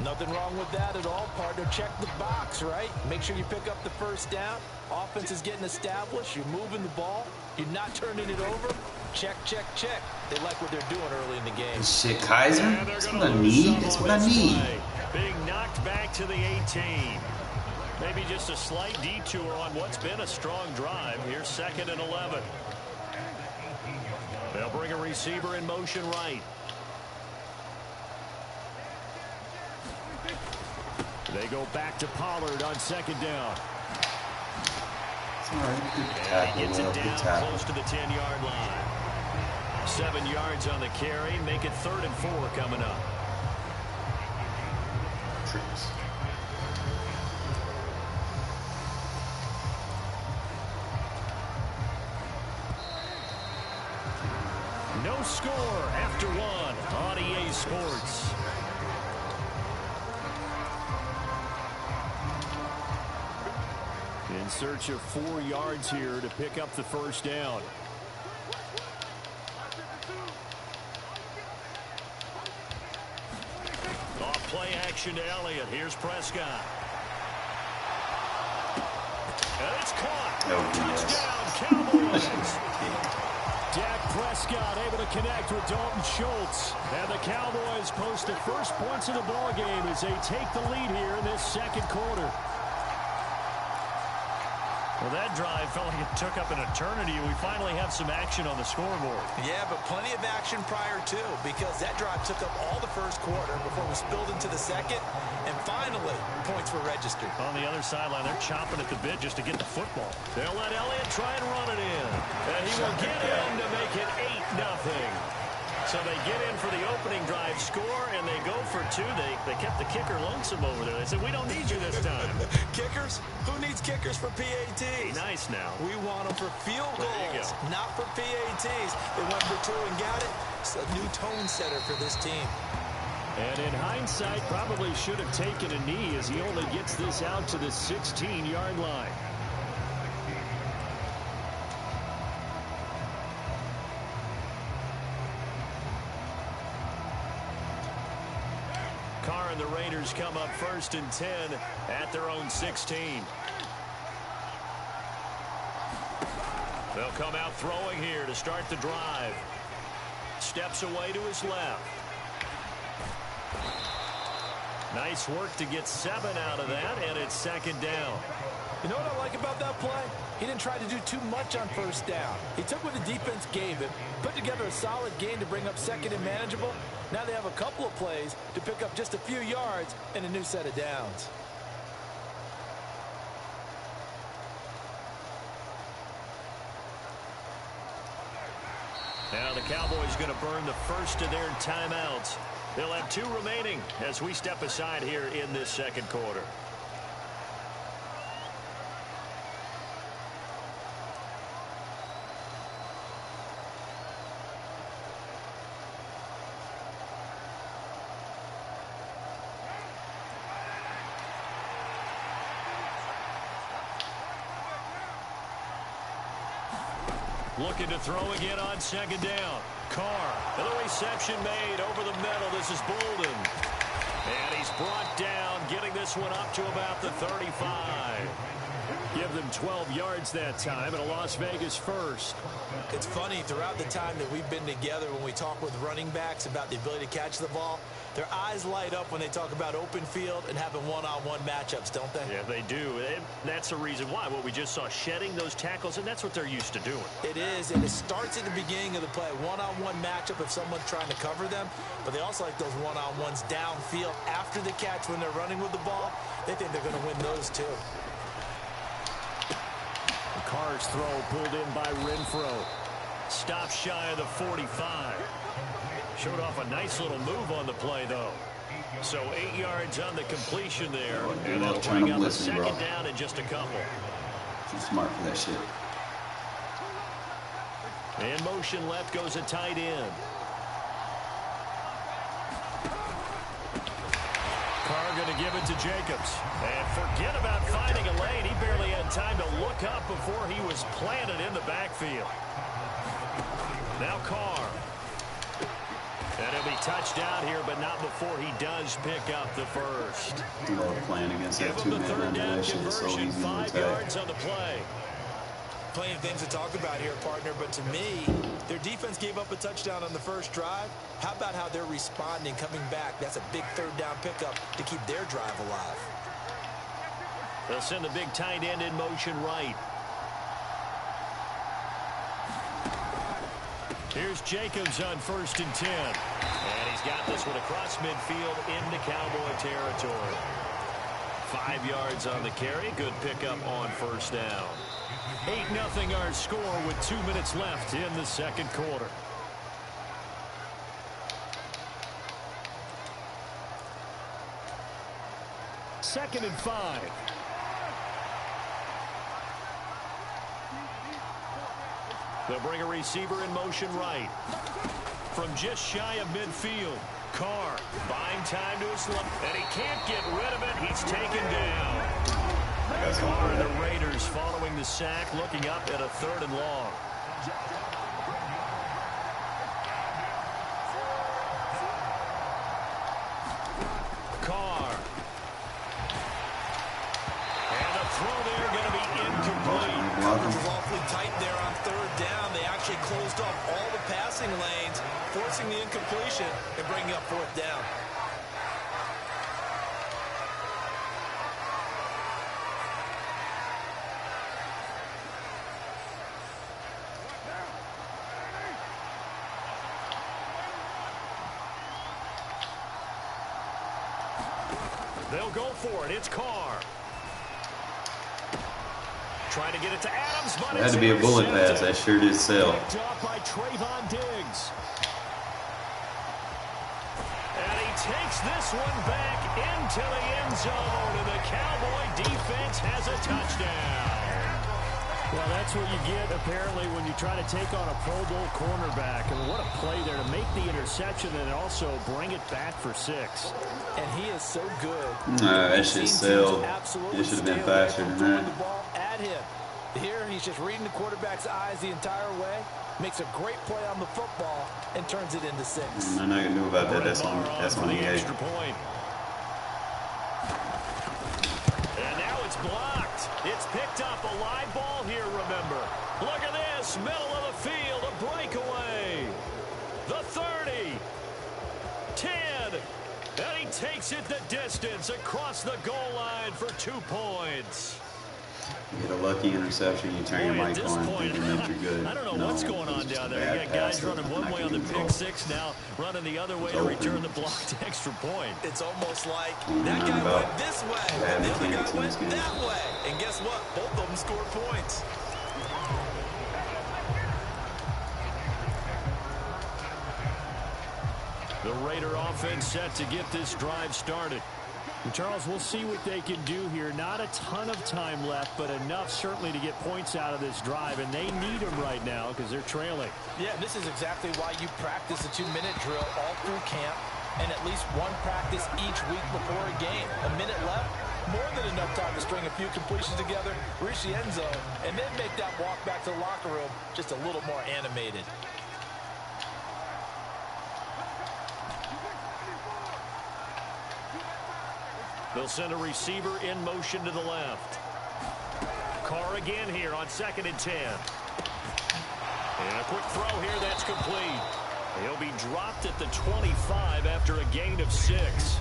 Nothing wrong with that at all, partner. Check the box, right? Make sure you pick up the first down. Offense is getting established. You're moving the ball. You're not turning it over. Check, check, check. They like what they're doing early in the game. Shit, Kaiser? That's what I need. That's what I need. Being knocked back to the 18. Maybe just a slight detour on what's been a strong drive. Here's 2nd and 11. They'll bring a receiver in motion right. They go back to Pollard on 2nd down. And he gets it down close to the 10-yard line. 7 yards on the carry. Make it 3rd and 4 coming up. Tricks. No score after 1 on EA Sports. In search of 4 yards here to pick up the first down. Off play action to Elliott. Here's Prescott. And it's caught. Touchdown, Cowboys. Dak Prescott able to connect with Dalton Schultz. And the Cowboys post the first points of the ball game as they take the lead here in this 2nd quarter. Well, that drive felt like it took up an eternity. We finally have some action on the scoreboard. Yeah, but plenty of action prior to, because that drive took up all the first quarter before we spilled into the 2nd, and finally, points were registered. On the other sideline, they're chomping at the bit just to get the football. They'll let Elliott try and run it in, and he will get in to make it 8-0. So they get in for the opening drive score, and they go for 2. They kept the kicker lonesome over there. They said, we don't need you this time. Kickers? Who needs kickers for PATs? Nice now. We want them for field goals, not for PATs. They went for 2 and got it. It's a new tone setter for this team. And in hindsight, probably should have taken a knee as he only gets this out to the 16-yard line. Carr and the Raiders come up 1st and 10 at their own 16. They'll come out throwing here to start the drive. Steps away to his left. Nice work to get 7 out of that, and it's 2nd down. You know what I like about that play? He didn't try to do too much on 1st down. He took what the defense gave him, put together a solid gain to bring up 2nd and manageable. Now they have a couple of plays to pick up just a few yards and a new set of downs. Now the Cowboys going to burn the first of their timeouts. They'll have 2 remaining as we step aside here in this 2nd quarter. Looking to throw again on 2nd down. Carr. And the reception made over the middle. This is Bolden. And he's brought down, getting this one up to about the 35. Give them 12 yards that time, and a Las Vegas first. It's funny, throughout the time that we've been together, when we talk with running backs about the ability to catch the ball, their eyes light up when they talk about open field and having one-on-one matchups, don't they? Yeah, they do. And that's the reason why. What we just saw, shedding those tackles, and that's what they're used to doing. It is, and it starts at the beginning of the play. One-on-one matchup if someone's trying to cover them, but they also like those one-on-ones downfield after the catch when they're running with the ball. They think they're going to win those too. Carr's throw pulled in by Renfrow. Stopped shy of the 45. Showed off a nice little move on the play, though. So 8 yards on the completion there. And they'll bring up a 2nd down in just a couple. Too smart for that shit. In motion left goes a tight end. Carr going to give it to Jacobs. And forget about finding a lane. He barely had time to look up before he was planted in the backfield. Now Carr. And he'll be touched down here, but not before he does pick up the first. Playing against that two-man animation is so easy to 5 yards on the play. Plenty of things to talk about here, partner, but to me, their defense gave up a touchdown on the first drive. How about how they're responding, coming back? That's a big third down pickup to keep their drive alive. They'll send the big tight end in motion right. Here's Jacobs on 1st and 10. And he's got this one across midfield into Cowboy territory. 5 yards on the carry. Good pickup on 1st down. 8-0 our score with 2 minutes left in the second quarter. Second and 5. They'll bring a receiver in motion right. From just shy of midfield, Carr buying time to his left, and he can't get rid of it. He's taken down. Carr and the Raiders following the sack, looking up at a 3rd and long. Carr. And the throw there going to be incomplete. Coverage was awfully tight there on 3rd down. They actually closed off all the passing lanes, forcing the incompletion and bringing up 4th down. They'll go for it. It's Carr. Trying to get it to Adams, but it had to be a bullet pass. That sure did sell. Picked up by Trayvon Diggs. And he takes this one back into the end zone, and the Cowboy defense has a touchdown. Well, that's what you get, apparently, when you try to take on a Pro Bowl cornerback. And what a play there to make the interception and also bring it back for 6. And he is so good. That should sell. It should have been faster than that. The ball at him. Here, he's just reading the quarterback's eyes the entire way. Makes a great play on the football and turns it into 6. I'm not gonna know about that. That's on the extra point. And now it's blocked. It's picked up a live ball here, remember. Look at this, middle of the field, a breakaway. The 30, 10, and he takes it the distance across the goal line for 2 points. You get a lucky interception, you turn your mic on, thinking that you're good. I don't know what's going on down there. You got guys running one way on the pick 6 now, running the other way to return the blocked extra point. It's almost like that guy went this way, and the other guy went that way. And guess what? Both of them scored points. The Raider offense set to get this drive started. And Charles, we'll see what they can do here. Not a ton of time left, but enough certainly to get points out of this drive, and they need them right now because they're trailing. Yeah, this is exactly why you practice a 2-minute drill all through camp and at least one practice each week before a game. A minute left, more than enough time to string a few completions together, reach the end zone, and then make that walk back to the locker room just a little more animated. They'll send a receiver in motion to the left. Carr again here on 2nd and 10. And a quick throw here that's complete. He'll be dropped at the 25 after a gain of 6.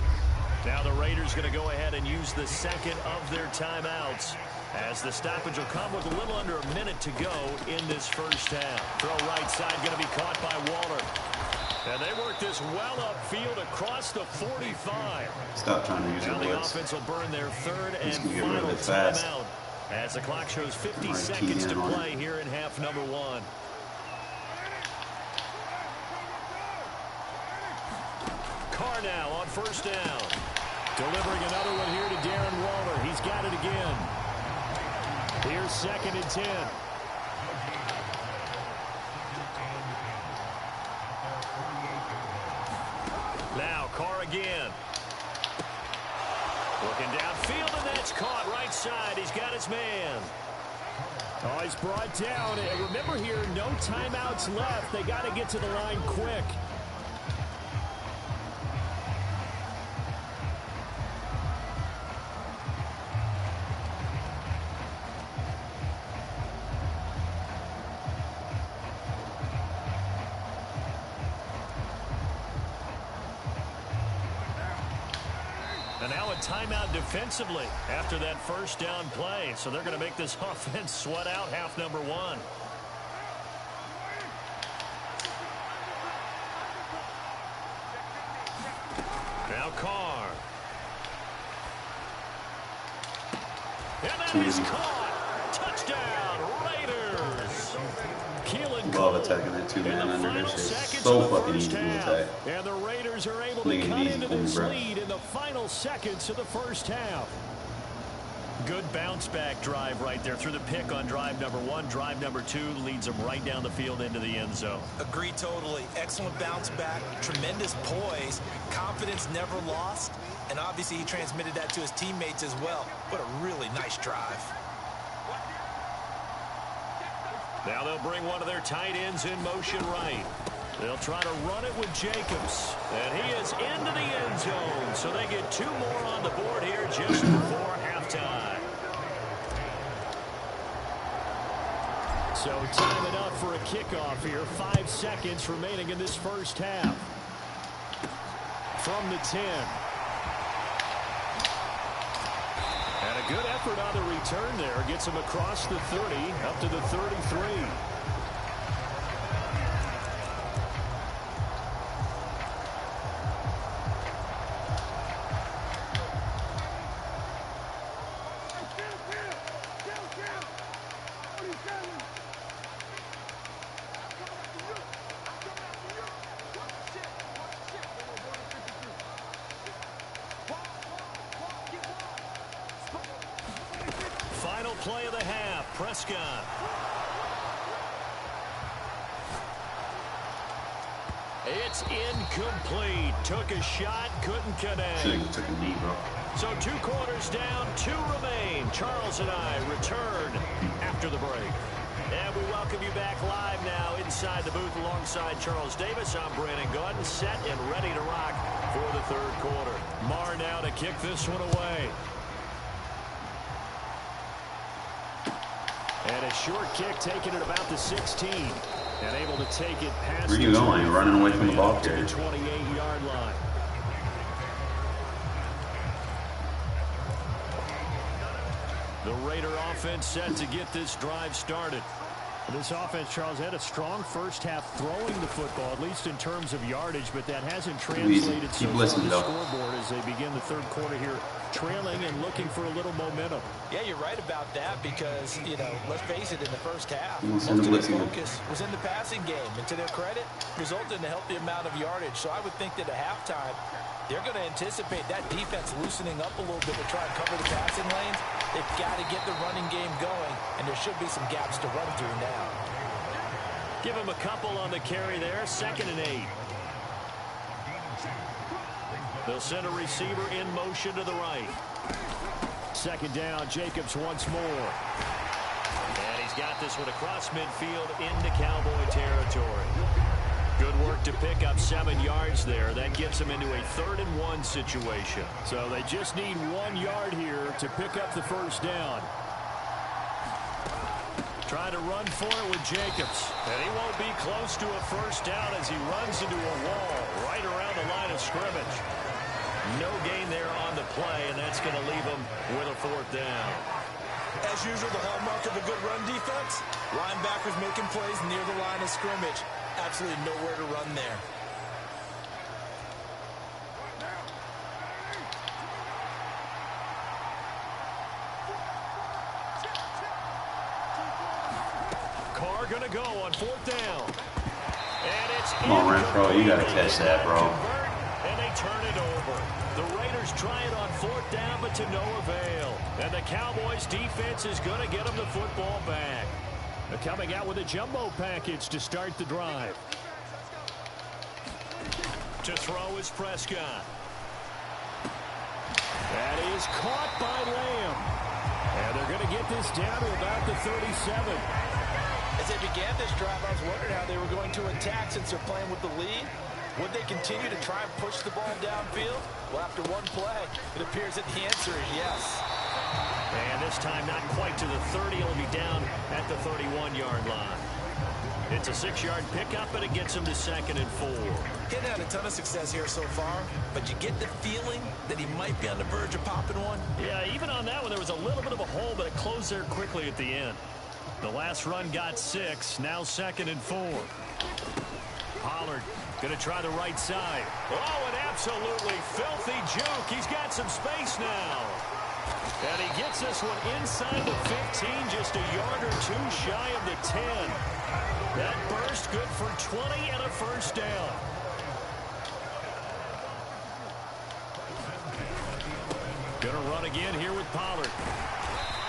Now the Raiders going to go ahead and use the second of their timeouts, as the stoppage will come with a little under a minute to go in this first half. Throw right side going to be caught by Waller. And they work this well upfield across the 45. Stop trying to use your Now the blitz. offense will burn their 3rd and get rid of final it fast. timeout, as the clock shows 50 Right, seconds key to in on play it. here in half number 1. Carr now on 1st down. Delivering another one here to Darren Waller. He's got it again. Here's 2nd and 10. Now Carr again. Looking downfield, and that's caught right side. He's got his man. Oh, he's brought down. And remember here, no timeouts left. They got to get to the line quick. And now a timeout defensively after that first down play. So they're going to make this offense sweat out half number one. Now Carr. And that is caught. Touchdown, Raiders. Love attacking that two-man under this shit. So fucking easy to attack. And the Raiders are able to cut into this lead in the final seconds of the first half. Good bounce back drive right there through the pick on drive number one. Drive number two leads them right down the field into the end zone. Agree totally. Excellent bounce back. Tremendous poise. Confidence never lost. And obviously he transmitted that to his teammates as well. What a really nice drive. Now they'll bring one of their tight ends in motion right. They'll try to run it with Jacobs. And he is into the end zone. So they get two more on the board here just before halftime. So time it up for a kickoff here. 5 seconds remaining in this first half. From the 10. And a good effort on the return there. Gets him across the 30 up to the 33. Play of the half, Prescott. It's incomplete. Took a shot, couldn't connect. Took a knee, bro. So 2 quarters down, 2 remain. Charles and I return after the break. And we welcome you back live now inside the booth alongside Charles Davis. I'm Brandon Gordon, set and ready to rock for the third quarter. Marr now to kick this one away. And a short kick taken at about the 16. And able to take it past. Where are you going? You're running away from the ball to carrier. the 28-yard line. The Raider offense set to get this drive started. This offense, Charles, had a strong first half throwing the football, at least in terms of yardage, but that hasn't translated so far to the scoreboard as they begin the third quarter here, trailing and looking for a little momentum. Yeah, you're right about that because, you know, let's face it, in the first half, Most of their the focus was in the passing game. And to their credit, resulted in a healthy amount of yardage. So I would think that at halftime, they're going to anticipate that defense loosening up a little bit to try and cover the passing lanes. They've got to get the running game going, and there should be some gaps to run through now. Give him a couple on the carry there. 2nd and 8. They'll send a receiver in motion to the right. 2nd down, Jacobs once more. And he's got this one across midfield into Cowboy territory. Good work to pick up 7 yards there. That gets them into a 3rd and 1 situation. So they just need 1 yard here to pick up the first down. Trying to run for it with Jacobs. And he won't be close to a first down as he runs into a wall right around the line of scrimmage. No gain there on the play, and that's going to leave him with a 4th down. As usual, the hallmark of a good run defense, linebackers making plays near the line of scrimmage. Absolutely nowhere to run there. Carr going to go on 4th down. And it's Come on, Renfrow, you got to catch that, bro. And they turn it over. The Raiders try it on 4th down, but to no avail. And the Cowboys defense is going to get them the football back. They're coming out with a jumbo package to start the drive. To throw is Prescott. That is caught by Lamb. And they're going to get this down to about the 37. As they began this drive, I was wondering how they were going to attack since they're playing with the lead. Would they continue to try and push the ball downfield? Well, after one play, it appears that the answer is yes. And this time not quite to the 30. It'll be down at the 31-yard line. It's a 6-yard pickup, and it gets him to 2nd and 4. He's had a ton of success here so far, but you get the feeling that he might be on the verge of popping one. Yeah, even on that one, there was a little bit of a hole, but it closed there quickly at the end. The last run got 6, now 2nd and 4. Pollard going to try the right side. Oh, an absolutely filthy juke. He's got some space now. And he gets this one inside the 15, just a yard or two shy of the 10. That burst good for 20 and a first down. Going to run again here with Pollard.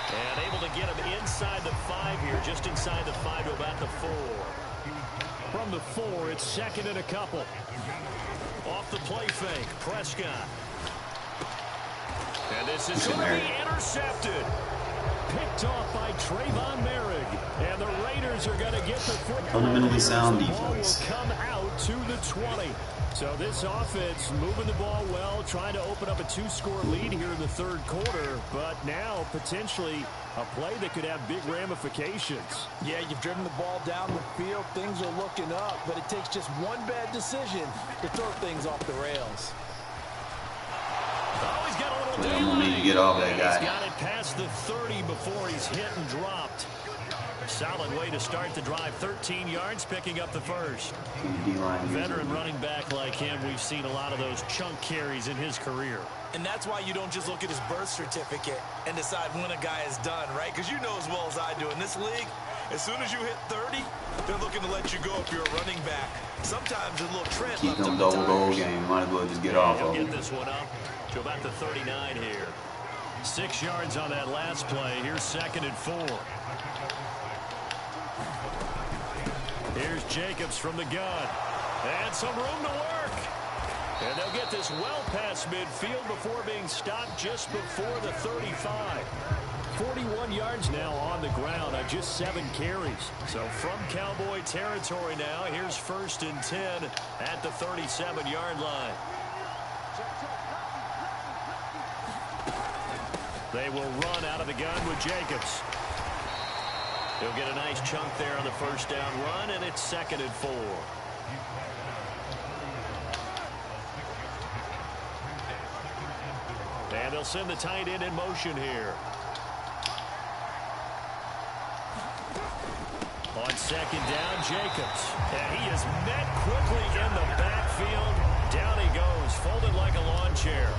And able to get him inside the 5 here, just inside the 5 to about the 4. From the 4, it's 2nd and a couple. Off the play fake, Prescott. And this is going to be intercepted. Picked off by Trayvon Merrick. And the Raiders are going to get the football. Fundamentally sound The ball defense. will come out to the 20. So this offense moving the ball well, trying to open up a 2-score lead here in the 3rd quarter. But now potentially a play that could have big ramifications. Yeah, you've driven the ball down the field. Things are looking up, but it takes just one bad decision to throw things off the rails. Oh, he's got a little I'm gonna need to get off that guy. He's got it past the 30 before he's hit and dropped. Solid way to start the drive. 13 yards, picking up the first. Veteran running back like him, we've seen a lot of those chunk carries in his career. And that's why you don't just look at his birth certificate and decide when a guy is done, right? Because you know as well as I do, in this league, as soon as you hit 30, they're looking to let you go if you're a running back. Sometimes a little tread Keep left them on the double goal tires. game. Might as well just get off He'll of get them. this one up to about the 39 here. 6 yards on that last play. Here's 2nd and 4. Here's Jacobs from the gun. And some room to work. And they'll get this well past midfield before being stopped just before the 35. 41 yards now on the ground on just 7 carries. So from Cowboy territory now, here's 1st and 10 at the 37-yard line. They will run out of the gun with Jacobs. He'll get a nice chunk there on the first down run, and it's 2nd and 4. And they'll send the tight end in motion here. On 2nd down, Jacobs. And he is met quickly in the backfield. Down he goes, folded like a lawn chair.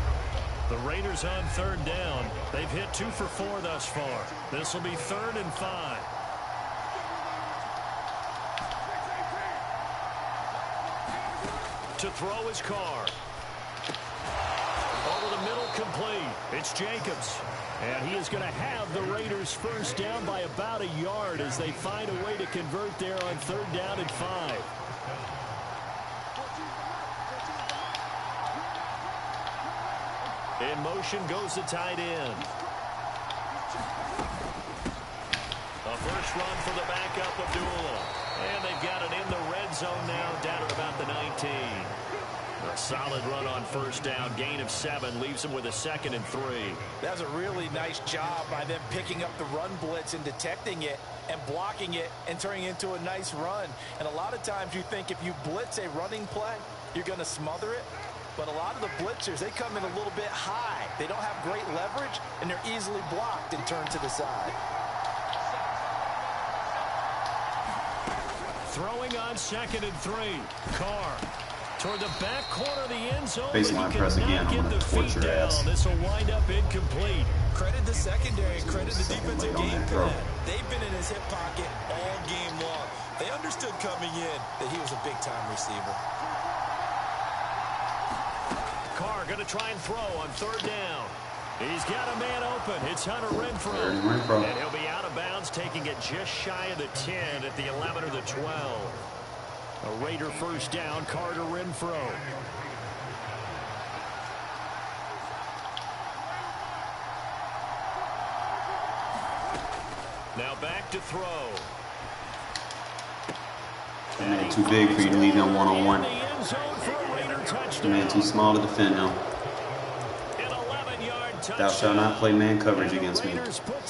The Raiders on 3rd down. They've hit 2 for 4 thus far. This will be 3rd and 5. To throw is Carr. Over the middle, complete. It's Jacobs. And he is going to have the Raiders first down by about a yard as they find a way to convert there on 3rd down and 5. In motion goes the tight end. A first run for the backup of Abdullah. And they've got it in the red zone now, down at about the 19. A solid run on first down. Gain of 7 leaves them with a 2nd and 3. That's a really nice job by them picking up the run blitz and detecting it and blocking it and turning it into a nice run. And a lot of times you think if you blitz a running play, you're going to smother it. But a lot of the blitzers, they come in a little bit high. They don't have great leverage, and they're easily blocked and turned to the side. Throwing on 2nd and 3. Carr toward the back corner of the end zone. Baseline press again. I'm going to torture your ass. This will wind up incomplete. Credit the secondary, credit the defensive game for that. They've been in his hip pocket all game long. They understood coming in that he was a big-time receiver. Carr going to try and throw on 3rd down. He's got a man open. It's Hunter Renfrow. And he'll be out of bounds, taking it just shy of the 10 at the 11 or the 12. A Raider first down, Carr to Renfrow. Now back to throw. Man, too big for you to leave him one-on-one. Man, too small to defend him. Thou shalt not play man coverage against me. That's what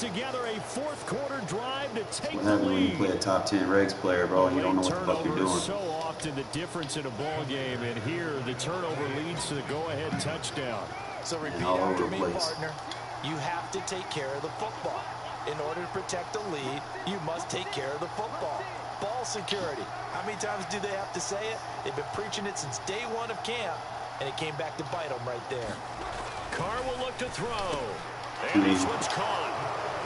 happens when you play a top 10 Regs player, bro. You don't know what the fuck you're doing. So often the difference in a ball game, and here the turnover leads to the go-ahead touchdown. So repeat after me, partner. You have to take care of the football. In order to protect the lead, you must take care of the football. Ball security. How many times do they have to say it? They've been preaching it since day one of camp, and it came back to bite them right there. Carr will look to throw. And this one's caught.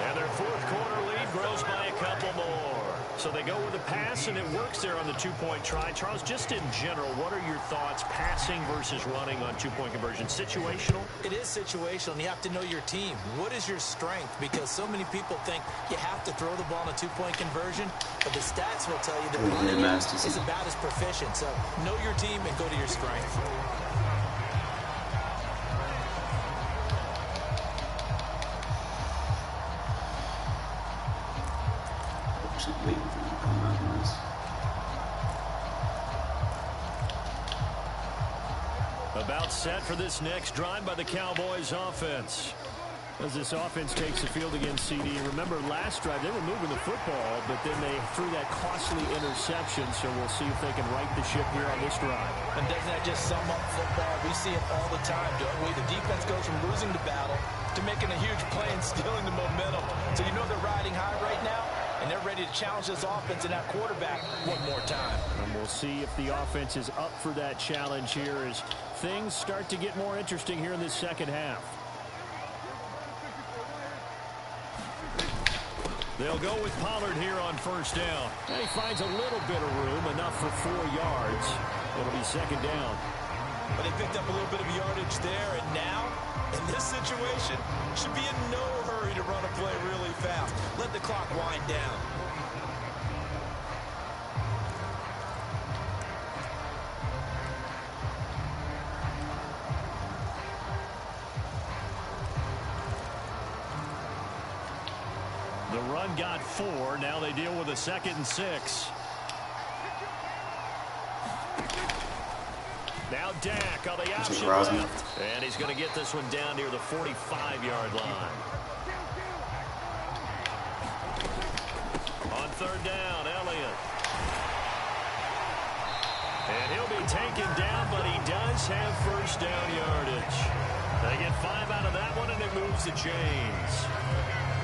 And their fourth quarter lead grows by a couple more. So they go with a pass, and it works there on the two-point try. Charles, just in general, what are your thoughts passing versus running on two-point conversion? Situational? It is situational, and you have to know your team. What is your strength? Because so many people think you have to throw the ball in a two-point conversion, but the stats will tell you that running is about as proficient. So know your team and go to your strength. Waiting for you to come out of this. About set for this next drive by the Cowboys offense. As this offense takes the field against CD. Remember last drive they were moving the football, but then they threw that costly interception. So we'll see if they can right the ship here on this drive. And doesn't that just sum up football? We see it all the time, don't we? The defense goes from losing the battle to making a huge play and stealing the momentum. So you know they're riding high right now. And they're ready to challenge this offense and that quarterback one more time. And we'll see if the offense is up for that challenge here as things start to get more interesting here in this second half. They'll go with Pollard here on first down. And he finds a little bit of room, enough for 4 yards. It'll be second down. But they picked up a little bit of yardage there, and now, in this situation, should be in no hurry to run a play really fast. Let the clock wind down. The run got 4. Now they deal with a 2nd and 6. Now Dak on the option left. And he's going to get this one down near the 45-yard line. On third down, Elliott. And he'll be taken down, but he does have first down yardage. They get 5 out of that one, and it moves the chains.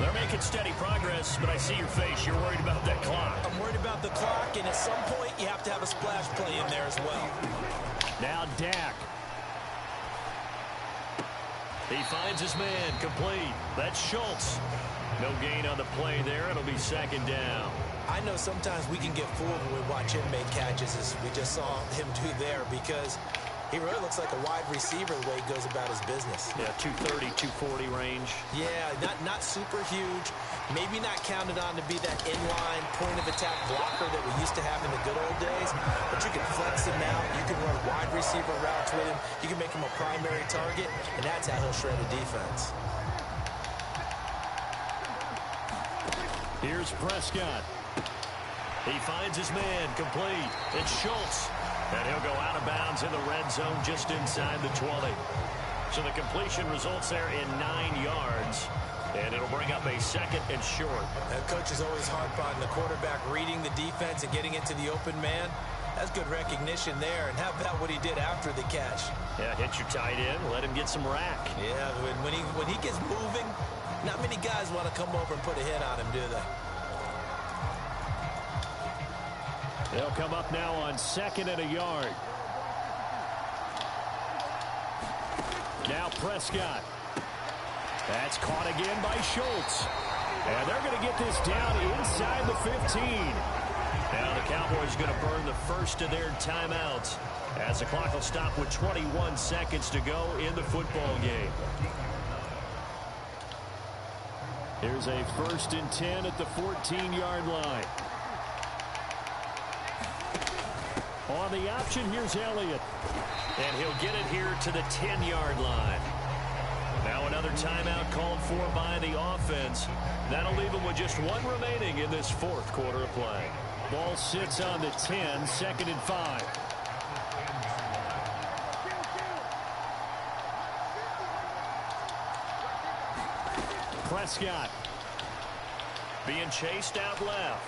They're making steady progress, but I see your face. You're worried about that clock. I'm worried about the clock, and at some point, you have to have a splash play in there as well. Now Dak. He finds his man, complete. That's Schultz. No gain on the play there. It'll be second down. I know sometimes we can get fooled when we watch him make catches, as we just saw him do there, because he really looks like a wide receiver the way he goes about his business. Yeah, 230, 240 range. Yeah, not super huge. Maybe not counted on to be that inline point-of-attack blocker that we used to have in the good old days. But you can flex him out. You can run wide receiver routes with him. You can make him a primary target, and that's how he'll shred a defense. Here's Prescott. He finds his man, complete. It's Schultz. And he'll go out of bounds in the red zone just inside the 20. So the completion results there in 9 yards. And it'll bring up a 2nd and short. That coach is always hard on the quarterback reading the defense and getting into the open man. That's good recognition there. And how about what he did after the catch? Yeah, hit your tight end, let him get some rack. Yeah, when he gets moving, not many guys want to come over and put a hit on him, do they? They'll come up now on 2nd and a yard. Now Prescott. That's caught again by Schultz. And they're going to get this down inside the 15. Now the Cowboys going to burn the first of their timeouts as the clock will stop with 21 seconds to go in the football game. Here's a 1st and 10 at the 14-yard line. On the option, here's Elliott. And he'll get it here to the 10-yard line. Now another timeout called for by the offense. That'll leave them with just one remaining in this fourth quarter of play. Ball sits on the 10, 2nd and 5. Prescott. Being chased out left.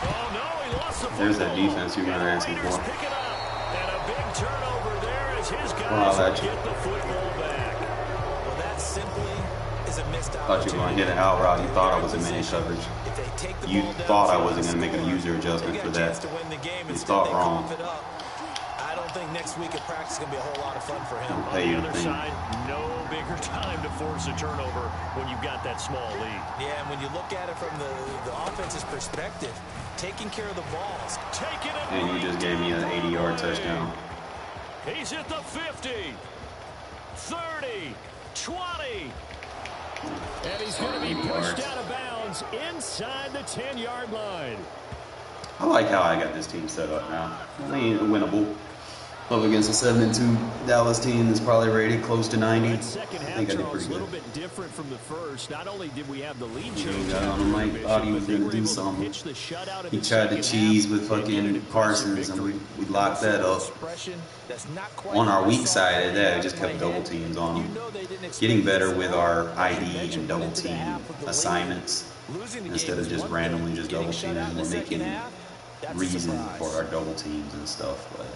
Oh, no, he lost the football. There's that defense you were asking for. Pick it up. And a big turnover there as his guys Wow, get the football back. Well, that simply is a missed Thought opportunity. you were going to hit an out route. You thought I was in man coverage. If they take the You ball down, thought I wasn't going to make a user adjustment for that. You thought wrong. I don't think next week at practice is going to be a whole lot of fun for him. On the other side, no bigger time to force a turnover when you've got that small lead. Yeah, and when you look at it from the offense's perspective, taking care of the balls. Taking it. And you just gave me an 80-yard touchdown. He's at the 50, 30, 20. And he's going to be pushed out of bounds inside the 10-yard line. I like how I got this team set up now. I ain't winnable. Up against a 7-2 Dallas team that's probably rated close to 90. I think I did pretty good. A little bit different from the first. Not only did we have the lead change, got on the mic, thought he was going to do something. He tried to cheese with fucking Parsons, and we locked that up. On our weak side of that, we just kept double teams on him. Getting better with our ID and double team assignments instead of just randomly just double teaming. We're making reason for our double teams and stuff, but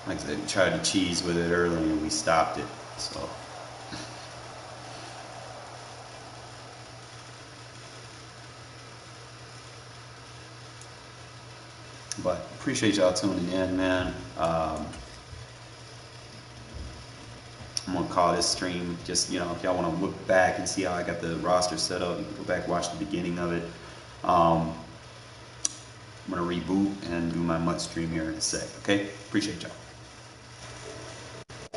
like I said, we tried to cheese with it early and we stopped it. So, but appreciate y'all tuning in, man. I'm gonna call this stream just, you know, if y'all want to look back and see how I got the roster set up, you can go back and watch the beginning of it. I'm gonna reboot and do my MUT stream here in a sec. Okay, appreciate y'all.